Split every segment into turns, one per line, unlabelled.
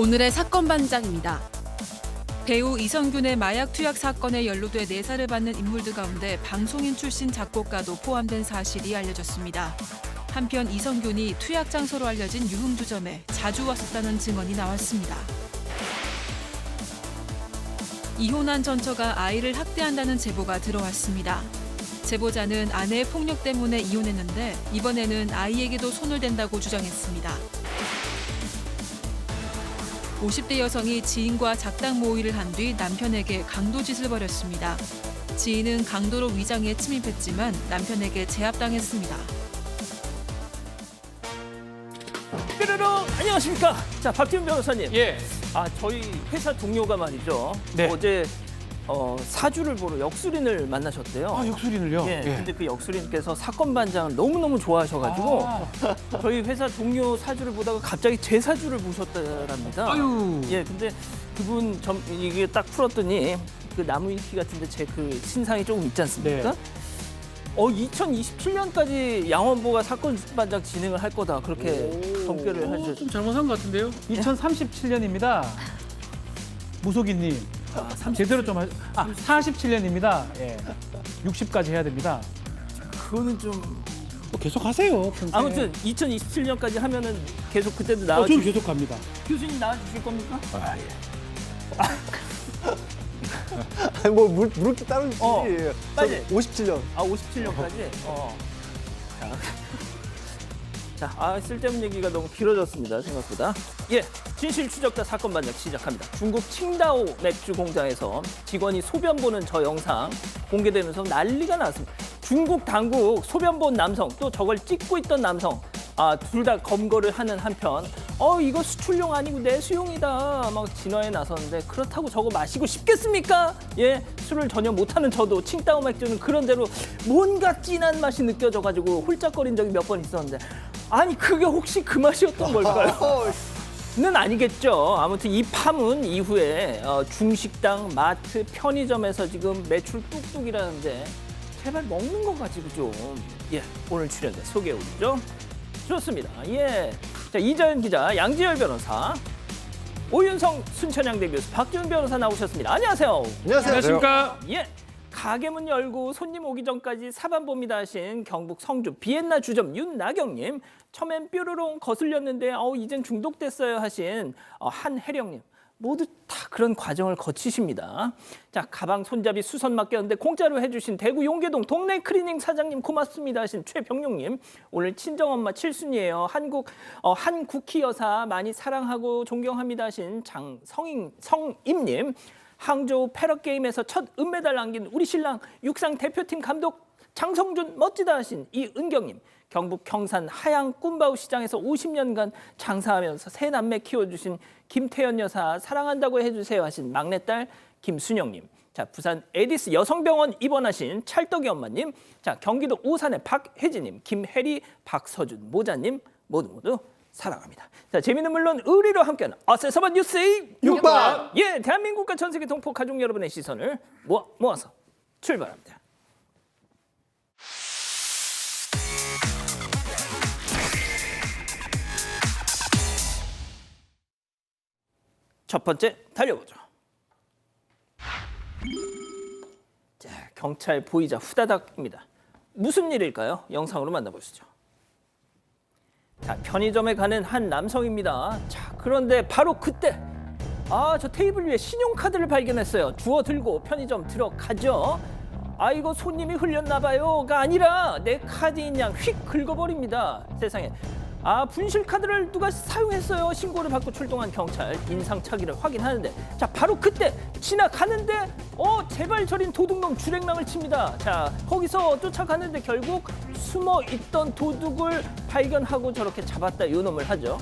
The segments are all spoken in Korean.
오늘의 사건 반장입니다. 배우 이성균의 마약 투약 사건에 연루돼 내사를 받는 인물들 가운데 방송인 출신 작곡가도 포함된 사실이 알려졌습니다. 한편 이성균이 투약 장소로 알려진 유흥주점에 자주 왔었다는 증언이 나왔습니다. 이혼한 전처가 아이를 학대한다는 제보가 들어왔습니다. 제보자는 아내의 폭력 때문에 이혼했는데 이번에는 아이에게도 손을 댄다고 주장했습니다. 50대 여성이 지인과 작당 모의를 한 뒤 남편에게 강도짓을 벌였습니다. 지인은 강도로 위장해 침입했지만 남편에게 제압당했습니다.
뾰로로 안녕하십니까? 자, 박지훈 변호사님.
예.
저희 회사 동료가 말이죠.
네.
어제 사주를 보러 역술인을 만나셨대요.
역술인을요?
예. 근데 그 역술인께서 사건 반장을 너무너무 좋아하셔가지고 저희 회사 동료 사주를 보다가 갑자기 제 사주를 보셨다랍니다.
아유.
예. 근데 그분 이게 딱 풀었더니 그 나무 위키 같은데 제 그 신상이 조금 있지 않습니까?
네.
2027년까지 양원보가 사건 반장 진행을 할 거다 그렇게 전개를 해주셨죠.
좀 잘못한 것 같은데요?
2037년입니다. 무속인님. 제대로 좀 47년입니다. 예. 60까지 해야 됩니다.
그거는 좀
계속 하세요. 평생.
아무튼 2027년까지 하면은 계속 그때도
저는
나와주실
계속 갑니다.
교수님 나와주실 겁니까?
아니 뭐 물을 게 따로 있지.
빨리.
57년.
57년까지. 자, 쓸데없는 얘기가 너무 길어졌습니다. 생각보다. 예, 진실 추적자 사건 반장 시작합니다. 중국 칭다오 맥주 공장에서 직원이 소변 보는 저 영상 공개되면서 난리가 났습니다. 중국 당국 소변 본 남성 또 저걸 찍고 있던 남성 둘 다 검거를 하는 한편 이거 수출용 아니고 내수용이다 막 진화에 나섰는데 그렇다고 저거 마시고 싶겠습니까? 예, 술을 전혀 못하는 저도 칭다오 맥주는 그런 대로 뭔가 진한 맛이 느껴져가지고 홀짝거린 적이 몇 번 있었는데 아니 그게 혹시 그 맛이었던 걸까요? 는 아니겠죠. 아무튼 이 파문 이후에 중식당, 마트, 편의점에서 지금 매출 뚝뚝이라는데 제발 먹는 거 가지고 좀 오늘 출연자 소개해 오시죠. 좋습니다. 예. 자, 이자연 기자, 양지열 변호사, 오윤성 순천향대 교수, 박지훈 변호사 나오셨습니다. 안녕하세요.
안녕하십니까?
예. 가게문 열고 손님 오기 전까지 사반 봅니다 하신 경북 성주 비엔나 주점 윤나경님, 처음엔 뾰로롱 거슬렸는데 이젠 중독됐어요 하신 한혜령님. 모두 다 그런 과정을 거치십니다. 자, 가방 손잡이 수선 맡겼는데 공짜로 해주신 대구 용계동 동네 클리닝 사장님 고맙습니다 하신 최병용님. 오늘 친정엄마 7순이에요. 한국희 여사 많이 사랑하고 존경합니다 하신 성임님. 항저우 패러게임에서 첫 은메달 남긴 우리 신랑 육상 대표팀 감독 장성준 멋지다 하신 이은경님. 경북 경산 하양 꿈바우 시장에서 50년간 장사하면서 새 남매 키워주신 김태연 여사 사랑한다고 해주세요 하신 막내딸 김순영님. 자, 부산 에디스 여성병원 입원하신 찰떡이 엄마님. 자, 경기도 오산의 박혜진님, 김혜리, 박서준 모자님 모두 사랑합니다. 자, 재미는 물론 의리로 함께하는 어세서만 뉴스의
육박.
예, 대한민국과 전 세계 동포 가족 여러분의 시선을 모아서 출발합니다. 첫 번째 달려보죠. 자, 경찰 보이자 후다닥입니다. 무슨 일일까요? 영상으로 만나보시죠. 자, 편의점에 가는 한 남성입니다. 자, 그런데 바로 그때 저 테이블 위에 신용카드를 발견했어요. 주워 들고 편의점 들어가죠. 이거 손님이 흘렸나 봐요가 아니라 내 카드인 양 휙 긁어버립니다. 세상에. 분실 카드를 누가 사용했어요. 신고를 받고 출동한 경찰 인상착의를 확인하는데 자, 바로 그때 지나가는데 제발 저린 도둑놈 주랭랑을 칩니다. 자, 거기서 쫓아가는데 결국 숨어 있던 도둑을 발견하고 저렇게 잡았다 이 놈을 하죠.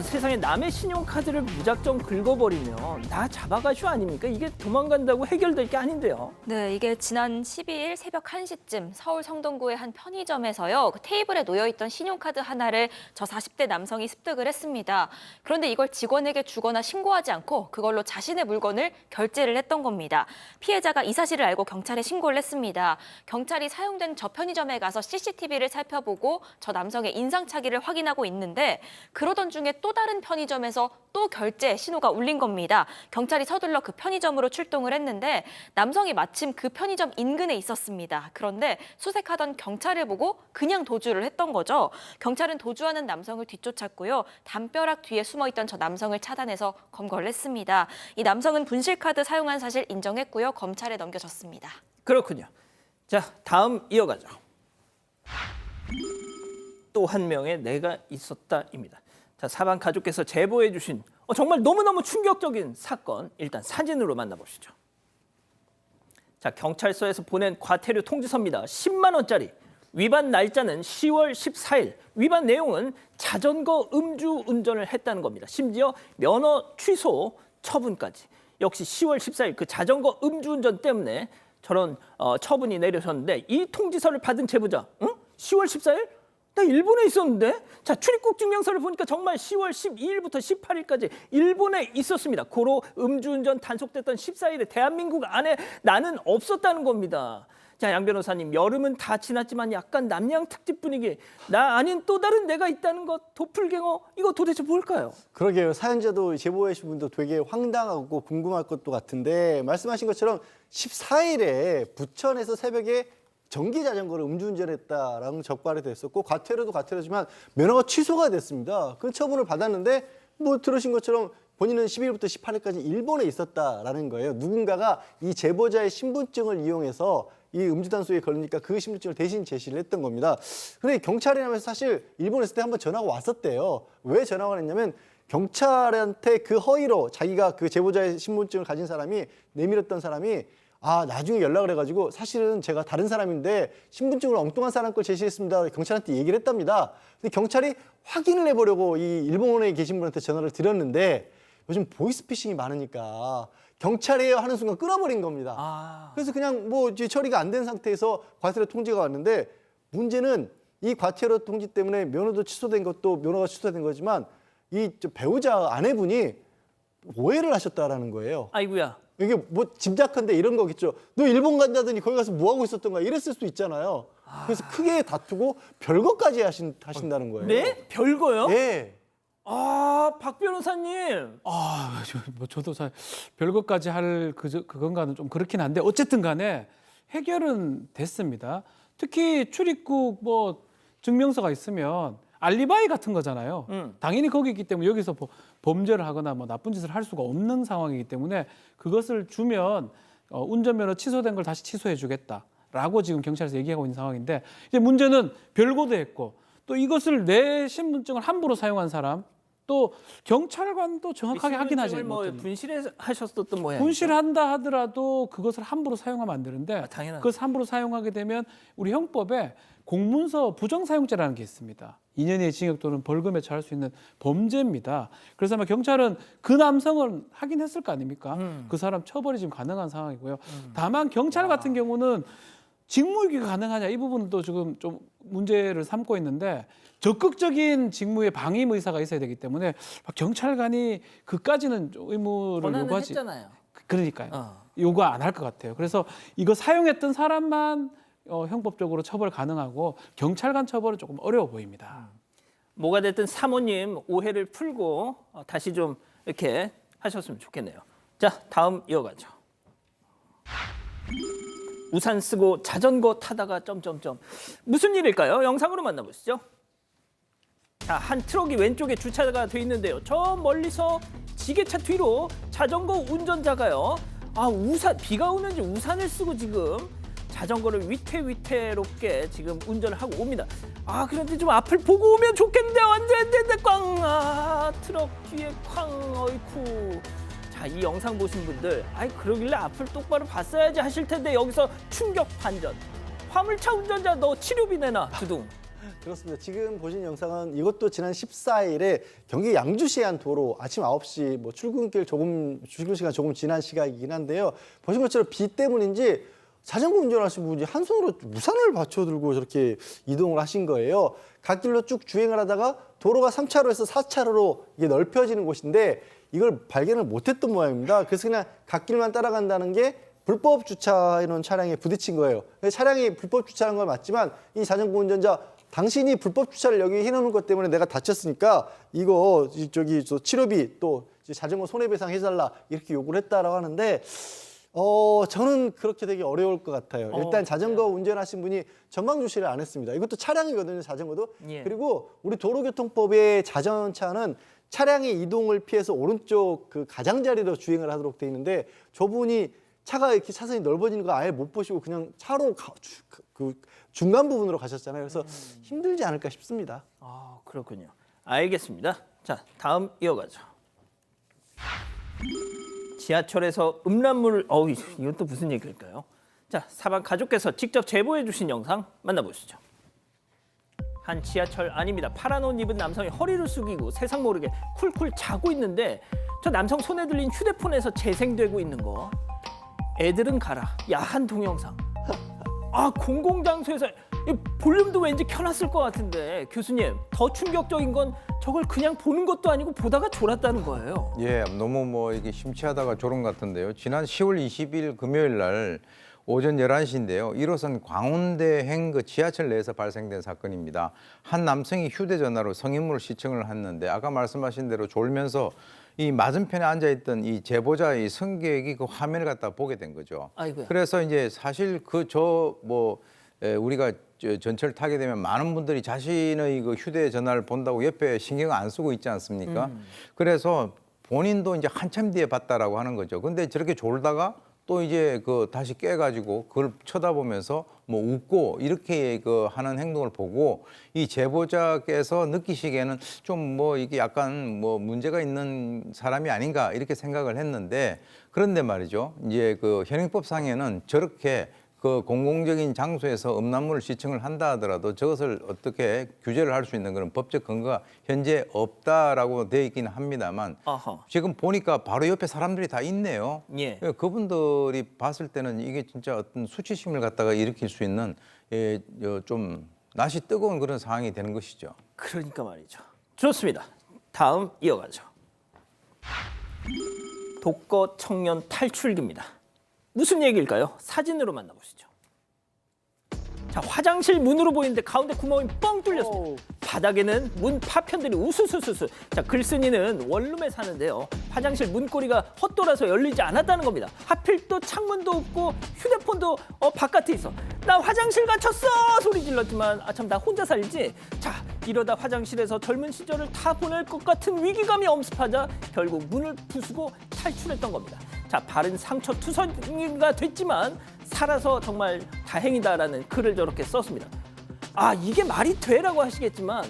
세상에 남의 신용카드를 무작정 긁어버리면 나 잡아가쇼 아닙니까? 이게 도망간다고 해결될 게 아닌데요.
네, 이게 지난 12일 새벽 1시쯤 서울 성동구의 한 편의점에서요. 그 테이블에 놓여있던 신용카드 하나를 저 40대 남성이 습득을 했습니다. 그런데 이걸 직원에게 주거나 신고하지 않고 그걸로 자신의 물건을 결제를 했던 겁니다. 피해자가 이 사실을 알고 경찰에 신고를 했습니다. 경찰이 사용된 저 편의점에 가서 CCTV를 살펴보고 저 남성의 인상착의를 확인하고 있는데 그러던 중에 또 다른 편의점에서 또 결제 신호가 울린 겁니다. 경찰이 서둘러 그 편의점으로 출동을 했는데 남성이 마침 그 편의점 인근에 있었습니다. 그런데 수색하던 경찰을 보고 그냥 도주를 했던 거죠. 경찰은 도주하는 남성을 뒤쫓았고요. 담벼락 뒤에 숨어있던 저 남성을 차단해서 검거를 했습니다. 이 남성은 분실카드 사용한 사실 인정했고요. 검찰에 넘겨졌습니다.
그렇군요. 자, 다음 이어가죠. 또 한 명의 내가 있었다입니다. 자, 사방 가족께서 제보해 주신 정말 너무너무 충격적인 사건, 일단 사진으로 만나보시죠. 자, 경찰서에서 보낸 과태료 통지서입니다. 10만 원짜리. 위반 날짜는 10월 14일. 위반 내용은 자전거 음주 운전을 했다는 겁니다. 심지어 면허 취소 처분까지. 역시 10월 14일 그 자전거 음주 운전 때문에 저런 처분이 내려졌는데 이 통지서를 받은 제보자, 10월 14일? 나 일본에 있었는데? 자, 출입국 증명서를 보니까 정말 10월 12일부터 18일까지 일본에 있었습니다. 고로 음주운전 단속됐던 14일에 대한민국 안에 나는 없었다는 겁니다. 자, 양 변호사님, 여름은 다 지났지만 약간 남양 특집 분위기, 나 아닌 또 다른 내가 있다는 것, 도플갱어, 이거 도대체 뭘까요?
그러게요. 사연자도 제보해 주신 분도 되게 황당하고 궁금할 것도 같은데 말씀하신 것처럼 14일에 부천에서 새벽에 전기 자전거를 음주운전했다라는 적발이 됐었고 과태료도 과태료지만 면허가 취소가 됐습니다. 그 처분을 받았는데 뭐 들으신 것처럼 본인은 10일부터 18일까지 일본에 있었다라는 거예요. 누군가가 이 제보자의 신분증을 이용해서 이 음주 단속에 걸리니까 그 신분증을 대신 제시를 했던 겁니다. 그런데 경찰이라면서 사실 일본에 있을 때 한번 전화가 왔었대요. 왜 전화가 왔냐면 경찰한테 그 허위로 자기가 그 제보자의 신분증을 가진 사람이 내밀었던 사람이 나중에 연락을 해가지고 사실은 제가 다른 사람인데 신분증을 엉뚱한 사람 걸 제시했습니다. 경찰한테 얘기를 했답니다. 근데 경찰이 확인을 해보려고 이 일본에 계신 분한테 전화를 드렸는데 요즘 보이스피싱이 많으니까 경찰이에요 하는 순간 끊어버린 겁니다. 그래서 그냥 뭐 이제 처리가 안 된 상태에서 과태료 통지가 왔는데 문제는 이 과태료 통지 때문에 면허도 취소된 것도 면허가 취소된 거지만 이 배우자 아내분이 오해를 하셨다라는 거예요.
아이고야.
이게 뭐 짐작한데 이런 거겠죠. 너 일본 간다더니 거기 가서 뭐 하고 있었던 거야? 이랬을 수도 있잖아요. 그래서 크게 다투고 별거까지 하신다는 거예요.
네? 별거요?
예.
박 변호사님.
저도 사실 별것까지 할 그건가는 좀 그렇긴 한데 어쨌든 간에 해결은 됐습니다. 특히 출입국 뭐 증명서가 있으면 알리바이 같은 거잖아요. 당연히 거기 있기 때문에 여기서 범죄를 하거나 뭐 나쁜 짓을 할 수가 없는 상황이기 때문에 그것을 주면 운전면허 취소된 걸 다시 취소해 주겠다라고 지금 경찰에서 얘기하고 있는 상황인데 이제 문제는 별거도 했고 또 이것을 내 신분증을 함부로 사용한 사람 또 경찰관도 정확하게 확인하지 못했는
분실하셨었던 모양이죠.
분실한다 하더라도 그것을 함부로 사용하면 안 되는데
당연하죠.
그것을 함부로 사용하게 되면 우리 형법에 공문서 부정사용죄라는 게 있습니다. 2년 이하의 징역 또는 벌금에 처할 수 있는 범죄입니다. 그래서 아마 경찰은 그 남성을 확인했을 거 아닙니까? 그 사람 처벌이 지금 가능한 상황이고요. 다만 경찰 같은 경우는 직무유기가 가능하냐 이 부분도 지금 좀 문제를 삼고 있는데 적극적인 직무에 방임 의사가 있어야 되기 때문에 경찰관이 그까지는 의무를 요구하지.
했잖아요.
그러니까요. 요구 안 할 것 같아요. 그래서 이거 사용했던 사람만 형법적으로 처벌 가능하고 경찰관 처벌은 조금 어려워 보입니다.
뭐가 됐든 사모님 오해를 풀고 다시 좀 이렇게 하셨으면 좋겠네요. 자, 다음 이어가죠. 우산 쓰고 자전거 타다가 점점점 무슨 일일까요? 영상으로 만나보시죠. 자, 한 트럭이 왼쪽에 주차가 돼 있는데요. 저 멀리서 지게차 뒤로 자전거 운전자가요. 우산 비가 오는지 우산을 쓰고 지금 자전거를 위태위태롭게 지금 운전을 하고 옵니다. 그런데 좀 앞을 보고 오면 좋겠는데 언제 꽝! 트럭 뒤에 쾅! 어이쿠. 자, 이 영상 보신 분들 그러길래 앞을 똑바로 봤어야지 하실 텐데 여기서 충격 반전. 화물차 운전자 너 치료비 내놔 두둥.
그렇습니다. 지금 보신 영상은 이것도 지난 14일에 경기 양주시의 한 도로 아침 9시 뭐 출근 시간 조금 지난 시각이긴 한데요. 보신 것처럼 비 때문인지 자전거 운전하시는 분이 한 손으로 우산을 받쳐 들고 저렇게 이동을 하신 거예요. 갓길로 쭉 주행을 하다가 도로가 3차로에서 4차로로 이게 넓혀지는 곳인데 이걸 발견을 못했던 모양입니다. 그래서 그냥 갓길만 따라간다는 게 불법 주차해놓은 차량에 부딪힌 거예요. 차량이 불법 주차한 건 맞지만 이 자전거 운전자 당신이 불법 주차를 여기 해놓는 것 때문에 내가 다쳤으니까 이거 저기 치료비 또 자전거 손해배상 해달라 이렇게 요구를 했다라고 하는데 저는 그렇게 되게 어려울 것 같아요. 일단 자전거 운전하신 분이 전방 주시를 안 했습니다. 이것도 차량이거든요, 자전거도.
예.
그리고 우리 도로교통법의 자전차는 차량의 이동을 피해서 오른쪽 그 가장자리로 주행을 하도록 돼 있는데 저분이 차가 이렇게 차선이 넓어지는 거 아예 못 보시고 그냥 차로 그 중간 부분으로 가셨잖아요. 그래서 힘들지 않을까 싶습니다.
아, 그렇군요. 알겠습니다. 자, 다음 이어가죠. 지하철에서 음란물, 이건 또 무슨 얘기일까요? 자, 사방 가족께서 직접 제보해 주신 영상 만나보시죠. 한 지하철 안입니다. 파란 옷 입은 남성이 허리를 숙이고 세상 모르게 쿨쿨 자고 있는데 저 남성 손에 들린 휴대폰에서 재생되고 있는 거. 애들은 가라. 야한 동영상. 아, 공공장소에서 이 볼륨도 왠지 켜놨을 것 같은데 교수님, 더 충격적인 건 저걸 그냥 보는 것도 아니고 보다가 졸았다는 거예요.
예, 너무 뭐 이게 심취하다가 졸은 것 같은데요. 지난 10월 20일 금요일 날 오전 11시인데요. 1호선 광운대행 그 지하철 내에서 발생된 사건입니다. 한 남성이 휴대전화로 성인물 시청을 했는데 아까 말씀하신 대로 졸면서 이 맞은편에 앉아있던 이 제보자의 승객이 그 화면을 갖다 보게 된 거죠.
아이고야.
그래서 이제 사실 우리가 전철 타게 되면 많은 분들이 자신의 그 휴대전화를 본다고 옆에 신경 안 쓰고 있지 않습니까? 그래서 본인도 이제 한참 뒤에 봤다라고 하는 거죠. 근데 저렇게 졸다가 또 이제 다시 깨가지고 그걸 쳐다보면서 뭐 웃고 이렇게 하는 행동을 보고 이 제보자께서 느끼시기에는 좀 이게 약간 문제가 있는 사람이 아닌가 이렇게 생각을 했는데 그런데 말이죠. 이제 현행법상에는 저렇게 공공적인 장소에서 음란물을 시청을 한다 하더라도 저것을 어떻게 규제를 할 수 있는 그런 법적 근거가 현재 없다라고 되어 있기는 합니다만
아하.
지금 보니까 바로 옆에 사람들이 다 있네요.
예.
그분들이 봤을 때는 이게 진짜 어떤 수치심을 갖다가 일으킬 수 있는 좀 낯이 뜨거운 그런 상황이 되는 것이죠.
그러니까 말이죠. 좋습니다. 다음 이어가죠. 독거 청년 탈출기입니다. 무슨 얘기일까요? 사진으로 만나보시죠. 자, 화장실 문으로 보이는데 가운데 구멍이 뻥 뚫렸습니다. 바닥에는 문 파편들이 우수수수수. 자, 글쓴이는 원룸에 사는데요. 화장실 문고리가 헛돌아서 열리지 않았다는 겁니다. 하필 또 창문도 없고 휴대폰도 바깥에 있어. 나 화장실 갇혔어! 소리 질렀지만 참 나 혼자 살지. 자, 이러다 화장실에서 젊은 시절을 다 보낼 것 같은 위기감이 엄습하자 결국 문을 부수고 탈출했던 겁니다. 자, 발은 상처 투성이가 됐지만 살아서 정말 다행이다라는 글을 저렇게 썼습니다. 아, 이게 말이 돼라고 하시겠지만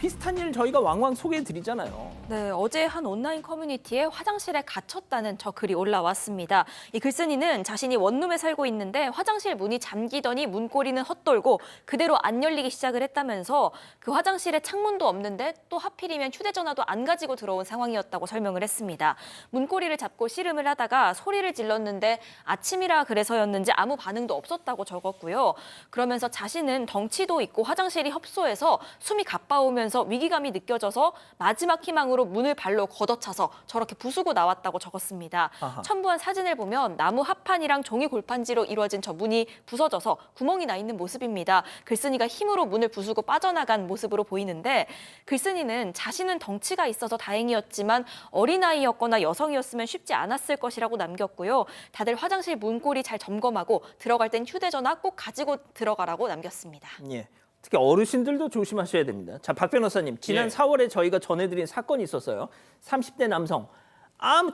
비슷한 일 저희가 왕왕 소개해드리잖아요.
네, 어제 한 온라인 커뮤니티에 화장실에 갇혔다는 저 글이 올라왔습니다. 이 글쓴이는 자신이 원룸에 살고 있는데 화장실 문이 잠기더니 문고리는 헛돌고 그대로 안 열리기 시작을 했다면서 그 화장실에 창문도 없는데 또 하필이면 휴대전화도 안 가지고 들어온 상황이었다고 설명을 했습니다. 문고리를 잡고 씨름을 하다가 소리를 질렀는데 아침이라 그래서였는지 아무 반응도 없었다고 적었고요. 그러면서 자신은 덩치도 있고 화장실이 협소해서 숨이 가빠오면서 위기감이 느껴져서 마지막 희망으로 문을 발로 걷어차서 저렇게 부수고 나왔다고 적었습니다.
아하.
첨부한 사진을 보면 나무 합판이랑 종이 골판지로 이루어진 저 문이 부서져서 구멍이 나 있는 모습입니다. 글쓴이가 힘으로 문을 부수고 빠져나간 모습으로 보이는데 글쓴이는 자신은 덩치가 있어서 다행이었지만 어린아이였거나 여성이었으면 쉽지 않았을 것이라고 남겼고요. 다들 화장실 문고리 잘 점검하고 들어갈 땐 휴대전화 꼭 가지고 들어가라고 남겼습니다.
예. 특히 어르신들도 조심하셔야 됩니다. 자, 박 변호사님, 지난
예.
4월에 저희가 전해드린 사건이 있었어요. 30대 남성,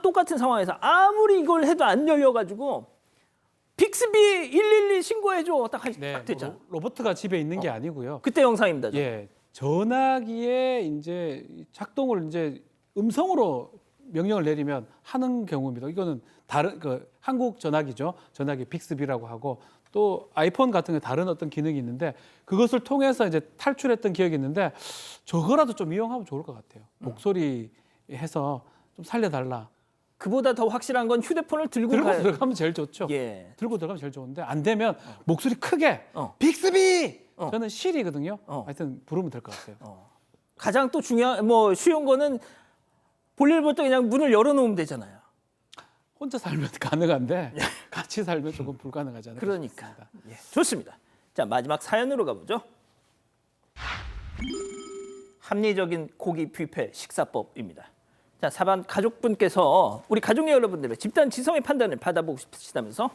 똑같은 상황에서 아무리 이걸 해도 안 열려가지고 빅스비 112 신고해줘 딱 됐잖아.
로봇가 집에 있는 게 아니고요.
그때 영상입니다. 저.
예, 전화기에 이제 작동을 이제 음성으로 명령을 내리면 하는 경우입니다. 이거는 다른 한국 전화기죠. 전화기 빅스비라고 하고 또 아이폰 같은 게 다른 어떤 기능이 있는데 그것을 통해서 이제 탈출했던 기억이 있는데 저거라도 좀 이용하면 좋을 것 같아요. 목소리 해서 좀 살려달라.
그보다 더 확실한 건 휴대폰을 들고
들어가면 제일 좋죠.
예.
들고 들어가면 제일 좋은데 안 되면 목소리 크게 빅스비 저는 실이거든요. 하여튼 부르면 될 것 같아요.
가장 또 중요한 쉬운 거는 볼일부터 그냥 문을 열어놓으면 되잖아요.
혼자 살면 가능한데 같이 살면 조금 불가능하지 않을까
그러니까.
싶습니다.
예, 좋습니다. 자, 마지막 사연으로 가보죠. 합리적인 고기 뷔페 식사법입니다. 자, 4번 가족분께서 우리 가족 여러분들의 집단 지성의 판단을 받아보고 싶으시다면서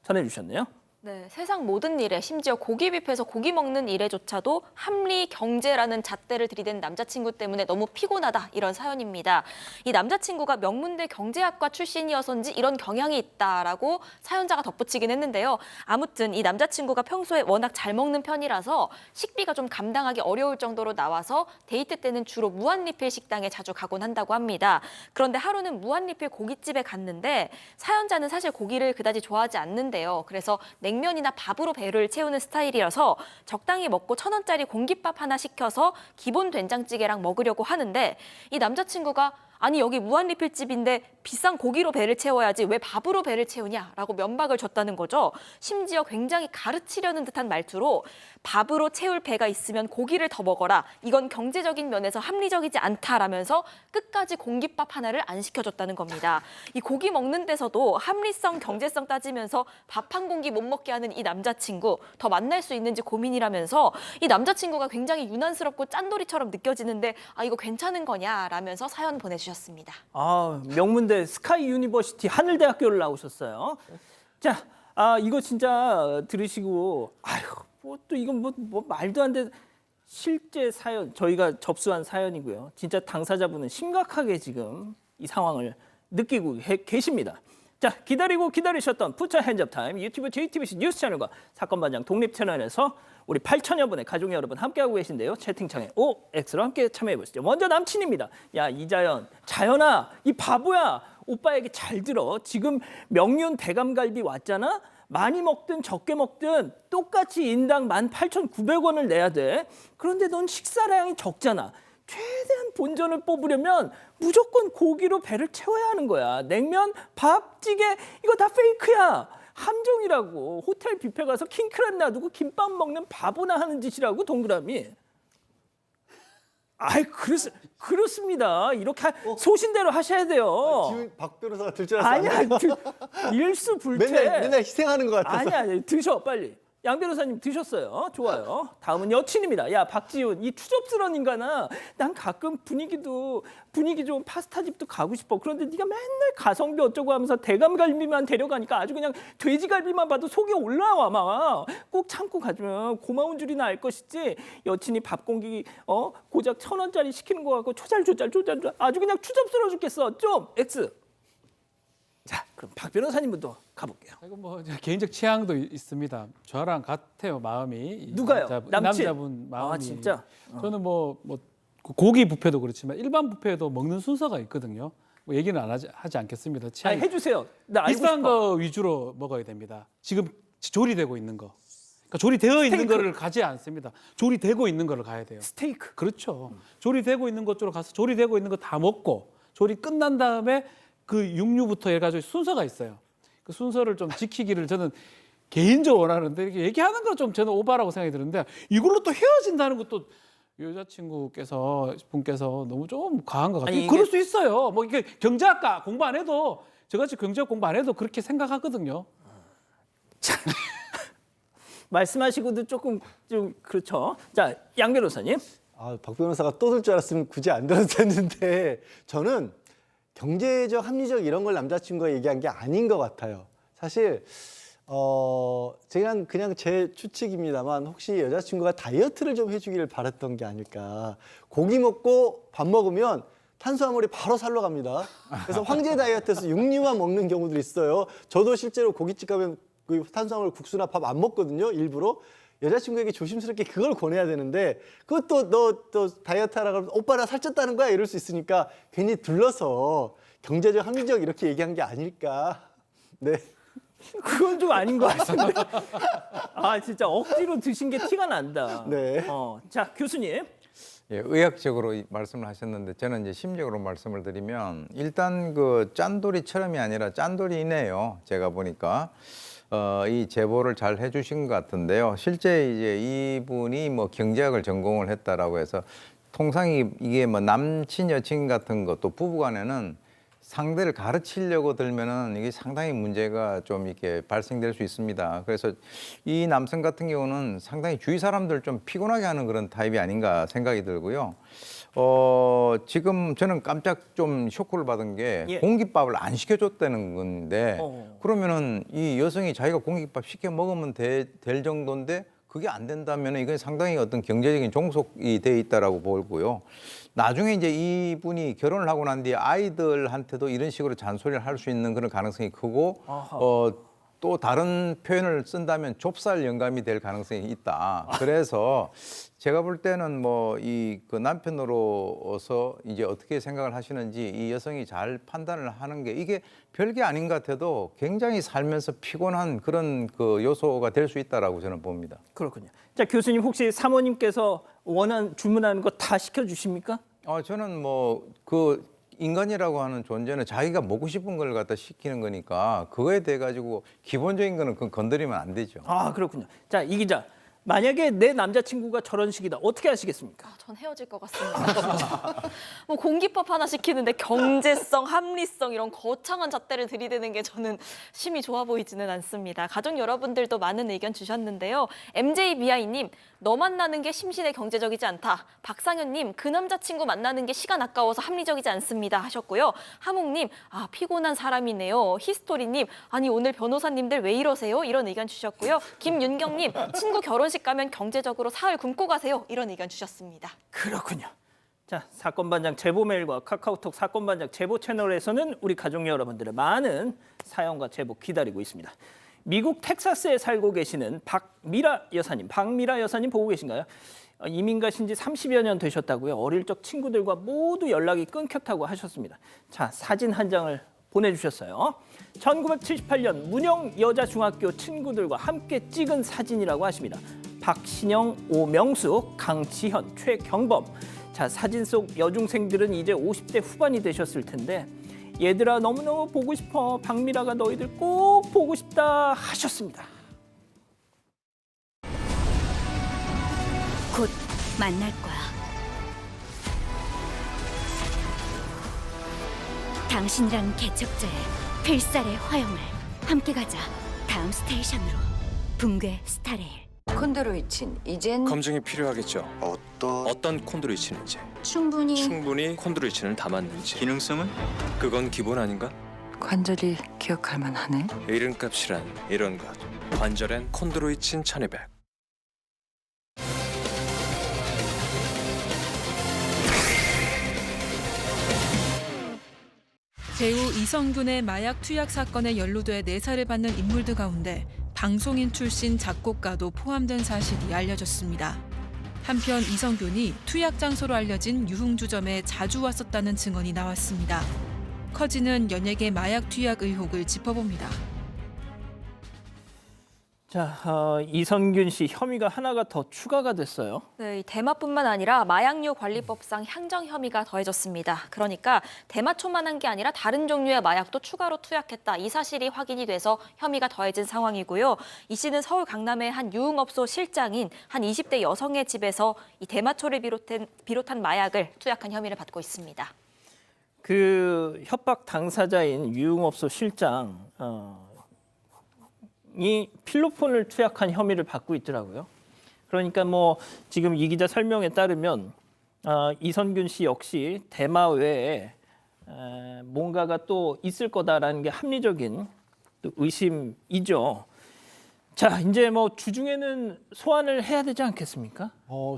전해주셨네요.
네, 세상 모든 일에 심지어 고기 뷔페에서 고기 먹는 일에조차도 합리 경제라는 잣대를 들이댄 남자친구 때문에 너무 피곤하다 이런 사연입니다. 이 남자친구가 명문대 경제학과 출신이어서인지 이런 경향이 있다라고 사연자가 덧붙이긴 했는데요. 아무튼 이 남자친구가 평소에 워낙 잘 먹는 편이라서 식비가 좀 감당하기 어려울 정도로 나와서 데이트 때는 주로 무한리필 식당에 자주 가곤 한다고 합니다. 그런데 하루는 무한리필 고깃집에 갔는데 사연자는 사실 고기를 그다지 좋아하지 않는데요. 그래서 냉면이나 밥으로 배를 채우는 스타일이라서 적당히 먹고 1,000원짜리 공깃밥 하나 시켜서 기본 된장찌개랑 먹으려고 하는데 이 남자친구가 아니 여기 무한리필집인데 비싼 고기로 배를 채워야지 왜 밥으로 배를 채우냐라고 면박을 줬다는 거죠. 심지어 굉장히 가르치려는 듯한 말투로 밥으로 채울 배가 있으면 고기를 더 먹어라. 이건 경제적인 면에서 합리적이지 않다라면서 끝까지 공깃밥 하나를 안 시켜줬다는 겁니다. 이 고기 먹는 데서도 합리성, 경제성 따지면서 밥 한 공기 못 먹게 하는 이 남자친구 더 만날 수 있는지 고민이라면서 이 남자친구가 굉장히 유난스럽고 짠돌이처럼 느껴지는데 아 이거 괜찮은 거냐라면서 사연 보내주셨습니다.
아, 명문대 스카이 유니버시티 하늘대학교를 나오셨어요. 자, 이거 진짜 들으시고 아유, 뭐 또 이건 뭐 말도 안 돼. 실제 사연 저희가 접수한 사연이고요. 진짜 당사자분은 심각하게 지금 이 상황을 느끼고 계십니다. 자, 기다리고 기다리셨던 푸처 핸즈업 타임 유튜브 JTBC 뉴스 채널과 사건 반장 독립 채널에서 우리 8천여 분의 가족 여러분 함께하고 계신데요. 채팅창에 OX로 함께 참여해 보시죠. 먼저 남친입니다. 야, 이자연, 자연아, 이 바보야. 오빠에게 잘 들어. 지금 명륜 대감갈비 왔잖아. 많이 먹든 적게 먹든 똑같이 인당 18,900원을 내야 돼. 그런데 넌 식사량이 적잖아. 최대한 본전을 뽑으려면 무조건 고기로 배를 채워야 하는 거야. 냉면, 밥, 찌개 이거 다 페이크야. 함정이라고. 호텔 뷔페 가서 킹크랩 놔두고 김밥 먹는 바보나 하는 짓이라고 동그라미. 아이 그렇습니다. 이렇게 소신대로 하셔야 돼요.
지금 박 변호사가 들 줄 알았어.
아니야, 일수불태.
맨날 희생하는 것 같아서.
아니야, 드셔 빨리. 양 변호사님 드셨어요. 좋아요. 다음은 여친입니다. 야, 박지훈, 이 추접스러운 인간아. 난 가끔 분위기 좋은 파스타집도 가고 싶어. 그런데 네가 맨날 가성비 어쩌고 하면서 대감갈비만 데려가니까 아주 그냥 돼지갈비만 봐도 속이 올라와 막. 꼭 참고 가주면 고마운 줄이나 알 것이지. 여친이 밥 공기 고작 1,000원짜리 시키는 거 같고 조잘조잘 아주 그냥 추접스러워 죽겠어. 좀 X. 자, 그럼 박 변호사님부터 가볼게요.
이거 뭐 개인적 취향도 있습니다. 저랑 같아요 마음이.
누가요? 남친?
남자분 마음이.
아, 진짜?
저는 뭐 고기 뷔페도 그렇지만 일반 뷔페도 먹는 순서가 있거든요. 뭐 얘기는 하지 않겠습니다. 취향이
아니, 해주세요. 나 알고
비싼
싶어.
거 위주로 먹어야 됩니다. 지금 조리되고 있는 거. 그러니까 조리되어 있는
스테이크.
거를 가지 않습니다. 조리되고 있는 거를 가야 돼요.
스테이크.
그렇죠. 조리되고 있는 것 쪽으로 가서 조리되고 있는 거 다 먹고 조리 끝난 다음에 그 육류부터 해가지고 순서가 있어요. 그 순서를 좀 지키기를 저는 개인적으로 원하는데 이렇게 얘기하는 건 좀 저는 오바라고 생각이 드는데 이걸로 또 헤어진다는 것도 여자친구께서 분께서 너무 좀 과한 것 같아요.
아니, 이게-
그럴 수 있어요. 뭐 이게 경제학과 공부 안 해도 저같이 경제학 공부 안 해도 그렇게 생각하거든요.
말씀하시고도 조금 좀 그렇죠. 자, 양 변호사님.
박 변호사가 또 들 줄 알았으면 굳이 안 들어도 됐는데 저는 경제적, 합리적 이런 걸 남자친구가 얘기한 게 아닌 것 같아요. 사실 제가 그냥 제 추측입니다만 혹시 여자친구가 다이어트를 좀 해주기를 바랐던 게 아닐까. 고기 먹고 밥 먹으면 탄수화물이 바로 살로 갑니다. 그래서 황제 다이어트에서 육류만 먹는 경우도 있어요. 저도 실제로 고깃집 가면 그 탄수화물 국수나 밥 안 먹거든요. 일부러. 여자친구에게 조심스럽게 그걸 권해야 되는데 그것도 너 다이어트 하라 그러면 오빠 나 살쪘다는 거야 이럴 수 있으니까 괜히 둘러서 경제적 합리적 이렇게 얘기한 게 아닐까. 네.
그건 좀 아닌 것 같은데. 진짜 억지로 드신 게 티가 난다.
네.
자, 교수님.
예, 의학적으로 말씀을 하셨는데 저는 이제 심적으로 말씀을 드리면 일단 그 짠돌이처럼이 아니라 짠돌이네요. 제가 보니까 이 제보를 잘 해주신 것 같은데요. 실제 이제 이분이 뭐 경제학을 전공을 했다라고 해서 통상 이게 뭐 남친 여친 같은 것도 부부간에는 상대를 가르치려고 들면은 이게 상당히 문제가 좀 이렇게 발생될 수 있습니다. 그래서 이 남성 같은 경우는 상당히 주위 사람들 좀 피곤하게 하는 그런 타입이 아닌가 생각이 들고요. 지금 저는 깜짝 좀 쇼크를 받은 게
예.
공깃밥을 안 시켜줬다는 건데
어.
그러면은 이 여성이 자기가 공깃밥 시켜 먹으면 될 정도인데 그게 안 된다면 이건 상당히 어떤 경제적인 종속이 돼 있다라고 보고요. 나중에 이제 이분이 결혼을 하고 난 뒤에 아이들한테도 이런 식으로 잔소리를 할 수 있는 그런 가능성이 크고 또 다른 표현을 쓴다면 좁쌀 영감이 될 가능성이 있다. 그래서 제가 볼 때는 뭐 이 그 남편으로서 이제 어떻게 생각을 하시는지 이 여성이 잘 판단을 하는 게 이게 별게 아닌 것 같아도 굉장히 살면서 피곤한 그런 그 요소가 될 수 있다라고 저는 봅니다.
그렇군요. 자, 교수님 혹시 사모님께서 주문하는 거 다 시켜주십니까?
저는 뭐 그 인간이라고 하는 존재는 자기가 먹고 싶은 걸 갖다 시키는 거니까 그거에 대해 가지고 기본적인 거는 그건 건드리면 안 되죠.
아, 그렇군요. 자, 이 기자. 만약에 내 남자친구가 저런 식이다. 어떻게 하시겠습니까?
전 헤어질 것 같습니다. 뭐 공깃밥 하나 시키는데 경제성, 합리성 이런 거창한 잣대를 들이대는 게 저는 심히 좋아 보이지는 않습니다. 가족 여러분들도 많은 의견 주셨는데요. MJBI님, 너 만나는 게 심신에 경제적이지 않다. 박상현님, 그 남자친구 만나는 게 시간 아까워서 합리적이지 않습니다 하셨고요. 하몽님, 피곤한 사람이네요. 히스토리님, 아니 오늘 변호사님들 왜 이러세요? 이런 의견 주셨고요. 김윤경님, 친구 결혼식 가면 경제적으로 사흘 굶고 가세요. 이런 의견 주셨습니다.
그렇군요. 자, 사건반장 제보 메일과 카카오톡 사건반장 제보 채널에서는 우리 가족 여러분들의 많은 사연과 제보 기다리고 있습니다. 미국 텍사스에 살고 계시는 박미라 여사님 보고 계신가요? 이민 가신 지 30여 년 되셨다고요. 어릴 적 친구들과 모두 연락이 끊겼다고 하셨습니다. 자, 사진 한 장을 보내주셨어요. 1978년 문영 여자중학교 친구들과 함께 찍은 사진이라고 하십니다. 박신영, 오명숙, 강지현, 최경범. 자, 사진 속 여중생들은 이제 50대 후반이 되셨을 텐데 얘들아 너무너무 보고 싶어. 박미라가 너희들 꼭 보고 싶다 하셨습니다.
곧 만날 거야. 당신이란 개척자의 필살의 화영을 함께 가자. 다음 스테이션으로 붕괴 스타레일.
콘드로이친 이젠
검증이 필요하겠죠. 어떤 콘드로이친인지 충분히 콘드로이친을 담았는지 기능성은 그건 기본 아닌가?
관절이 기억할 만하네.
이름값이란 이런 것. 관절엔 콘드로이친 1200.
배우 이성균의 마약 투약 사건에 연루돼 내사를 받는 인물들 가운데 방송인 출신 작곡가도 포함된 사실이 알려졌습니다. 한편 이성균이 투약 장소로 알려진 유흥주점에 자주 왔었다는 증언이 나왔습니다. 커지는 연예계 마약 투약 의혹을 짚어봅니다.
자, 이성균 씨 혐의가 하나가 더 추가가 됐어요.
네, 이 대마뿐만 아니라 마약류 관리법상 향정 혐의가 더해졌습니다. 그러니까 대마초만한 게 아니라 다른 종류의 마약도 추가로 투약했다. 이 사실이 확인이 돼서 혐의가 더해진 상황이고요. 이 씨는 서울 강남의 한 유흥업소 실장인 한 20대 여성의 집에서 이 대마초를 비롯한 마약을 투약한 혐의를 받고 있습니다.
그 협박 당사자인 유흥업소 실장 이 필로폰을 투약한 혐의를 받고 있더라고요. 그러니까 뭐 지금 이 기자 설명에 따르면 이성균 씨 역시 대마 외에 뭔가가 또 있을 거다라는 게 합리적인 또 의심이죠. 자, 이제 뭐 주중에는 소환을 해야 되지 않겠습니까?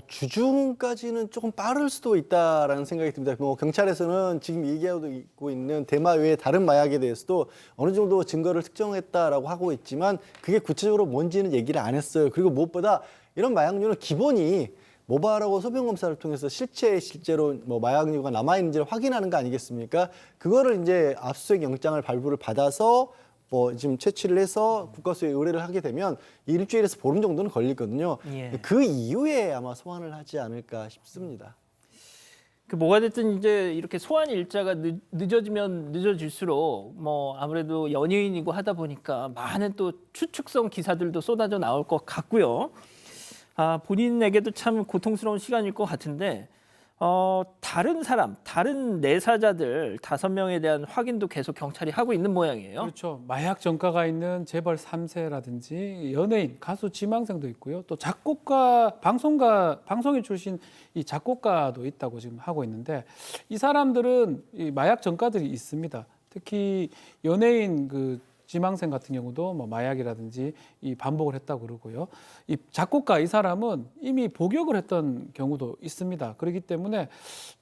주중까지는 조금 빠를 수도 있다라는 생각이 듭니다. 뭐 경찰에서는 지금 얘기하고 있는 대마 외에 다른 마약에 대해서도 어느 정도 증거를 특정했다라고 하고 있지만 그게 구체적으로 뭔지는 얘기를 안 했어요. 그리고 무엇보다 이런 마약류는 기본이 모발하고 소변 검사를 통해서 실제로 뭐 마약류가 남아 있는지를 확인하는 거 아니겠습니까? 그거를 이제 압수수색 영장을 발부를 받아서 뭐 지금 채취를 해서 국가수에 의뢰를 하게 되면 일주일에서 보름 정도는 걸리거든요.
예.
그 이후에 아마 소환을 하지 않을까 싶습니다.
그 뭐가 됐든 이제 이렇게 소환 일자가 늦어지면 늦어질수록 뭐 아무래도 연예인이고 하다 보니까 많은 또 추측성 기사들도 쏟아져 나올 것 같고요. 본인에게도 참 고통스러운 시간일 것 같은데 다른 사람, 다른 내사자들 5명에 대한 확인도 계속 경찰이 하고 있는 모양이에요.
그렇죠. 마약 전과가 있는 재벌 3세라든지 연예인, 가수, 지망생도 있고요. 또 작곡가, 방송인 출신 이 작곡가도 있다고 지금 하고 있는데 이 사람들은 이 마약 전과들이 있습니다. 특히 연예인 그 지망생 같은 경우도 뭐 마약이라든지 이 반복을 했다고 그러고요. 이 작곡가 이 사람은 이미 복역을 했던 경우도 있습니다. 그렇기 때문에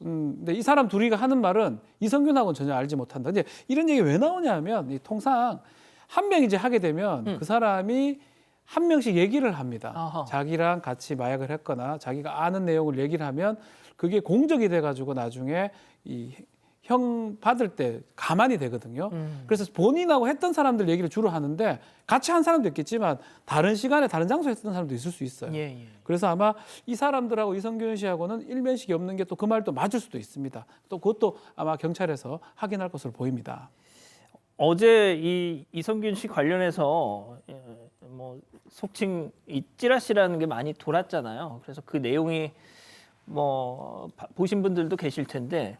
근데 이 사람 둘이가 하는 말은 이성균하고는 전혀 알지 못한다. 근데 이런 얘기 왜 나오냐면 통상 한 명 이제 하게 되면 그 사람이 한 명씩 얘기를 합니다.
아하.
자기랑 같이 마약을 했거나 자기가 아는 내용을 얘기를 하면 그게 공적이 돼가지고 나중에 이 형 받을 때 가만히 되거든요. 그래서 본인하고 했던 사람들 얘기를 주로 하는데 같이 한 사람도 있겠지만 다른 시간에 다른 장소에 했던 사람도 있을 수 있어요.
예, 예.
그래서 아마 이 사람들하고 이성균 씨하고는 일면식이 없는 게 또 그 말도 맞을 수도 있습니다. 또 그것도 아마 경찰에서 확인할 것으로 보입니다.
어제 이 이성균 씨 관련해서 뭐 속칭 이 찌라시라는 게 많이 돌았잖아요. 그래서 그 내용이 뭐 보신 분들도 계실 텐데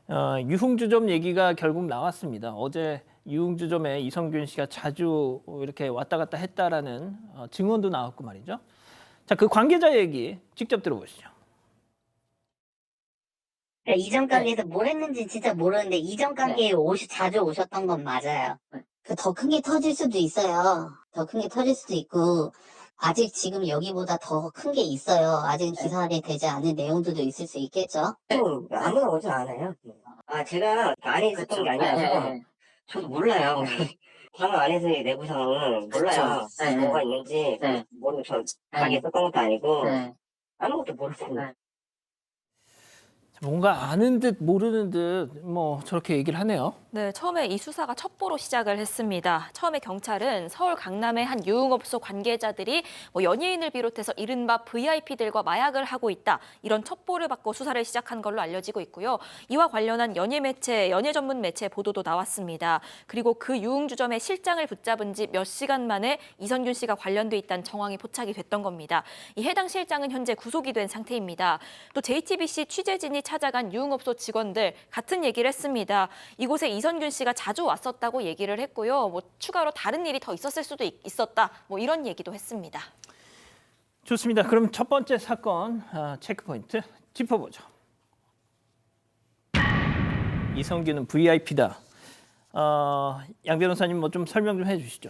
유흥주점 얘기가 결국 나왔습니다. 어제 유흥주점에 이성균 씨가 자주 이렇게 왔다 갔다 했다라는 증언도 나왔고 말이죠. 자, 그 관계자 얘기 직접 들어보시죠.
이전 가게에서 뭘 했는지 진짜 모르는데 이전 가게에 자주 오셨던 건 맞아요. 더 큰 게 터질 수도 있어요. 더 큰 게 터질 수도 있고 아직 지금 여기보다 더 큰 게 있어요. 아직 기사에 되지 않은 내용들도 있을 수 있겠죠.
아무나 오진 않아요. 제가 안에 있었던 게 아니라서 저도 몰라요. 방 안에서의 내부 상황은 몰라요. 뭐가 있는지 모르고 저 가게에 있었던 것도 아니고 아무것도 모르겠어요.
뭔가 아는 듯 모르는 듯 뭐 저렇게 얘기를 하네요.
네, 처음에 이 수사가 첩보로 시작을 했습니다. 처음에 경찰은 서울 강남의 한 유흥업소 관계자들이 뭐 연예인을 비롯해서 이른바 VIP들과 마약을 하고 있다. 이런 첩보를 받고 수사를 시작한 걸로 알려지고 있고요. 이와 관련한 연예 전문 매체 보도도 나왔습니다. 그리고 그 유흥주점의 실장을 붙잡은 지 몇 시간 만에 이성균 씨가 관련돼 있다는 정황이 포착이 됐던 겁니다. 이 해당 실장은 현재 구속이 된 상태입니다. 또 JTBC 취재진이 찾아간 유흥업소 직원들 같은 얘기를 했습니다. 이곳에 이성균 씨가 자주 왔었다고 얘기를 했고요. 뭐 추가로 다른 일이 더 있었을 수도 있었다. 뭐 이런 얘기도 했습니다.
좋습니다. 그럼 첫 번째 사건 체크포인트 짚어보죠. 이성균은 VIP다. 양 변호사님 뭐 좀 설명 좀 해주시죠.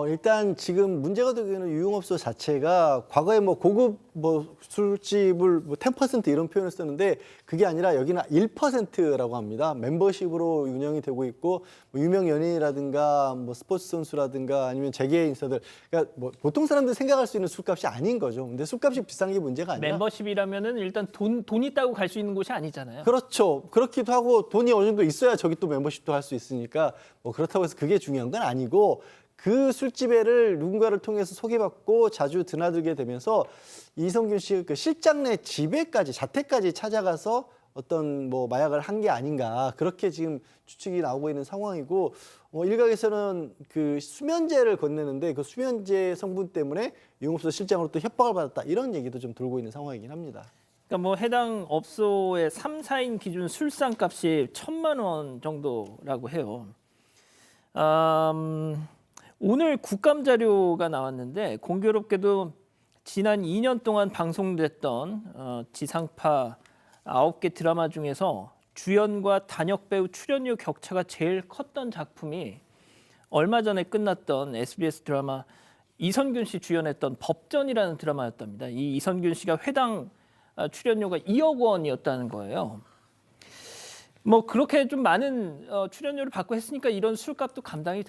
일단 지금 문제가 되고 있는 유흥업소 자체가 과거에 뭐 고급 뭐 술집을 뭐 10% 이런 표현을 썼는데 그게 아니라 여기는 1%라고 합니다. 멤버십으로 운영이 되고 있고 뭐 유명 연예인이라든가 뭐 스포츠 선수라든가 아니면 재계 인사들 그러니까 뭐 보통 사람들이 생각할 수 있는 술값이 아닌 거죠. 근데 술값이 비싼 게 문제가 아니라
멤버십이라면은 일단 돈 있다고 갈 수 있는 곳이 아니잖아요.
그렇죠. 그렇기도 하고 돈이 어느 정도 있어야 저기 또 멤버십도 할 수 있으니까 뭐 그렇다고 해서 그게 중요한 건 아니고 그 술집에를 누군가를 통해서 소개받고 자주 드나들게 되면서 이성균 씨 그 실장네 집에까지 자택까지 찾아가서 어떤 뭐 마약을 한 게 아닌가 그렇게 지금 추측이 나오고 있는 상황이고 일각에서는 그 수면제를 건네는데 그 수면제 성분 때문에 유흥업소 실장으로 또 협박을 받았다 이런 얘기도 좀 돌고 있는 상황이긴 합니다.
그러니까 뭐 해당 업소의 3, 4인 기준 술상값이 1,000만 원 정도라고 해요. 오늘 국감 자료가 나왔는데 공교롭게도 지난 2년 동안 방송됐던 지상파 9개 드라마 중에서 주연과 단역 배우 출연료 격차가 제일 컸던 작품이 얼마 전에 끝났던 SBS 드라마 이성균 씨 주연했던 법전이라는 드라마였답니다. 이 이성균 씨가 회당 출연료가 2억 원이었다는 거예요. 뭐 그렇게 좀 많은 출연료를 받고 했으니까 이런 술값도 감당이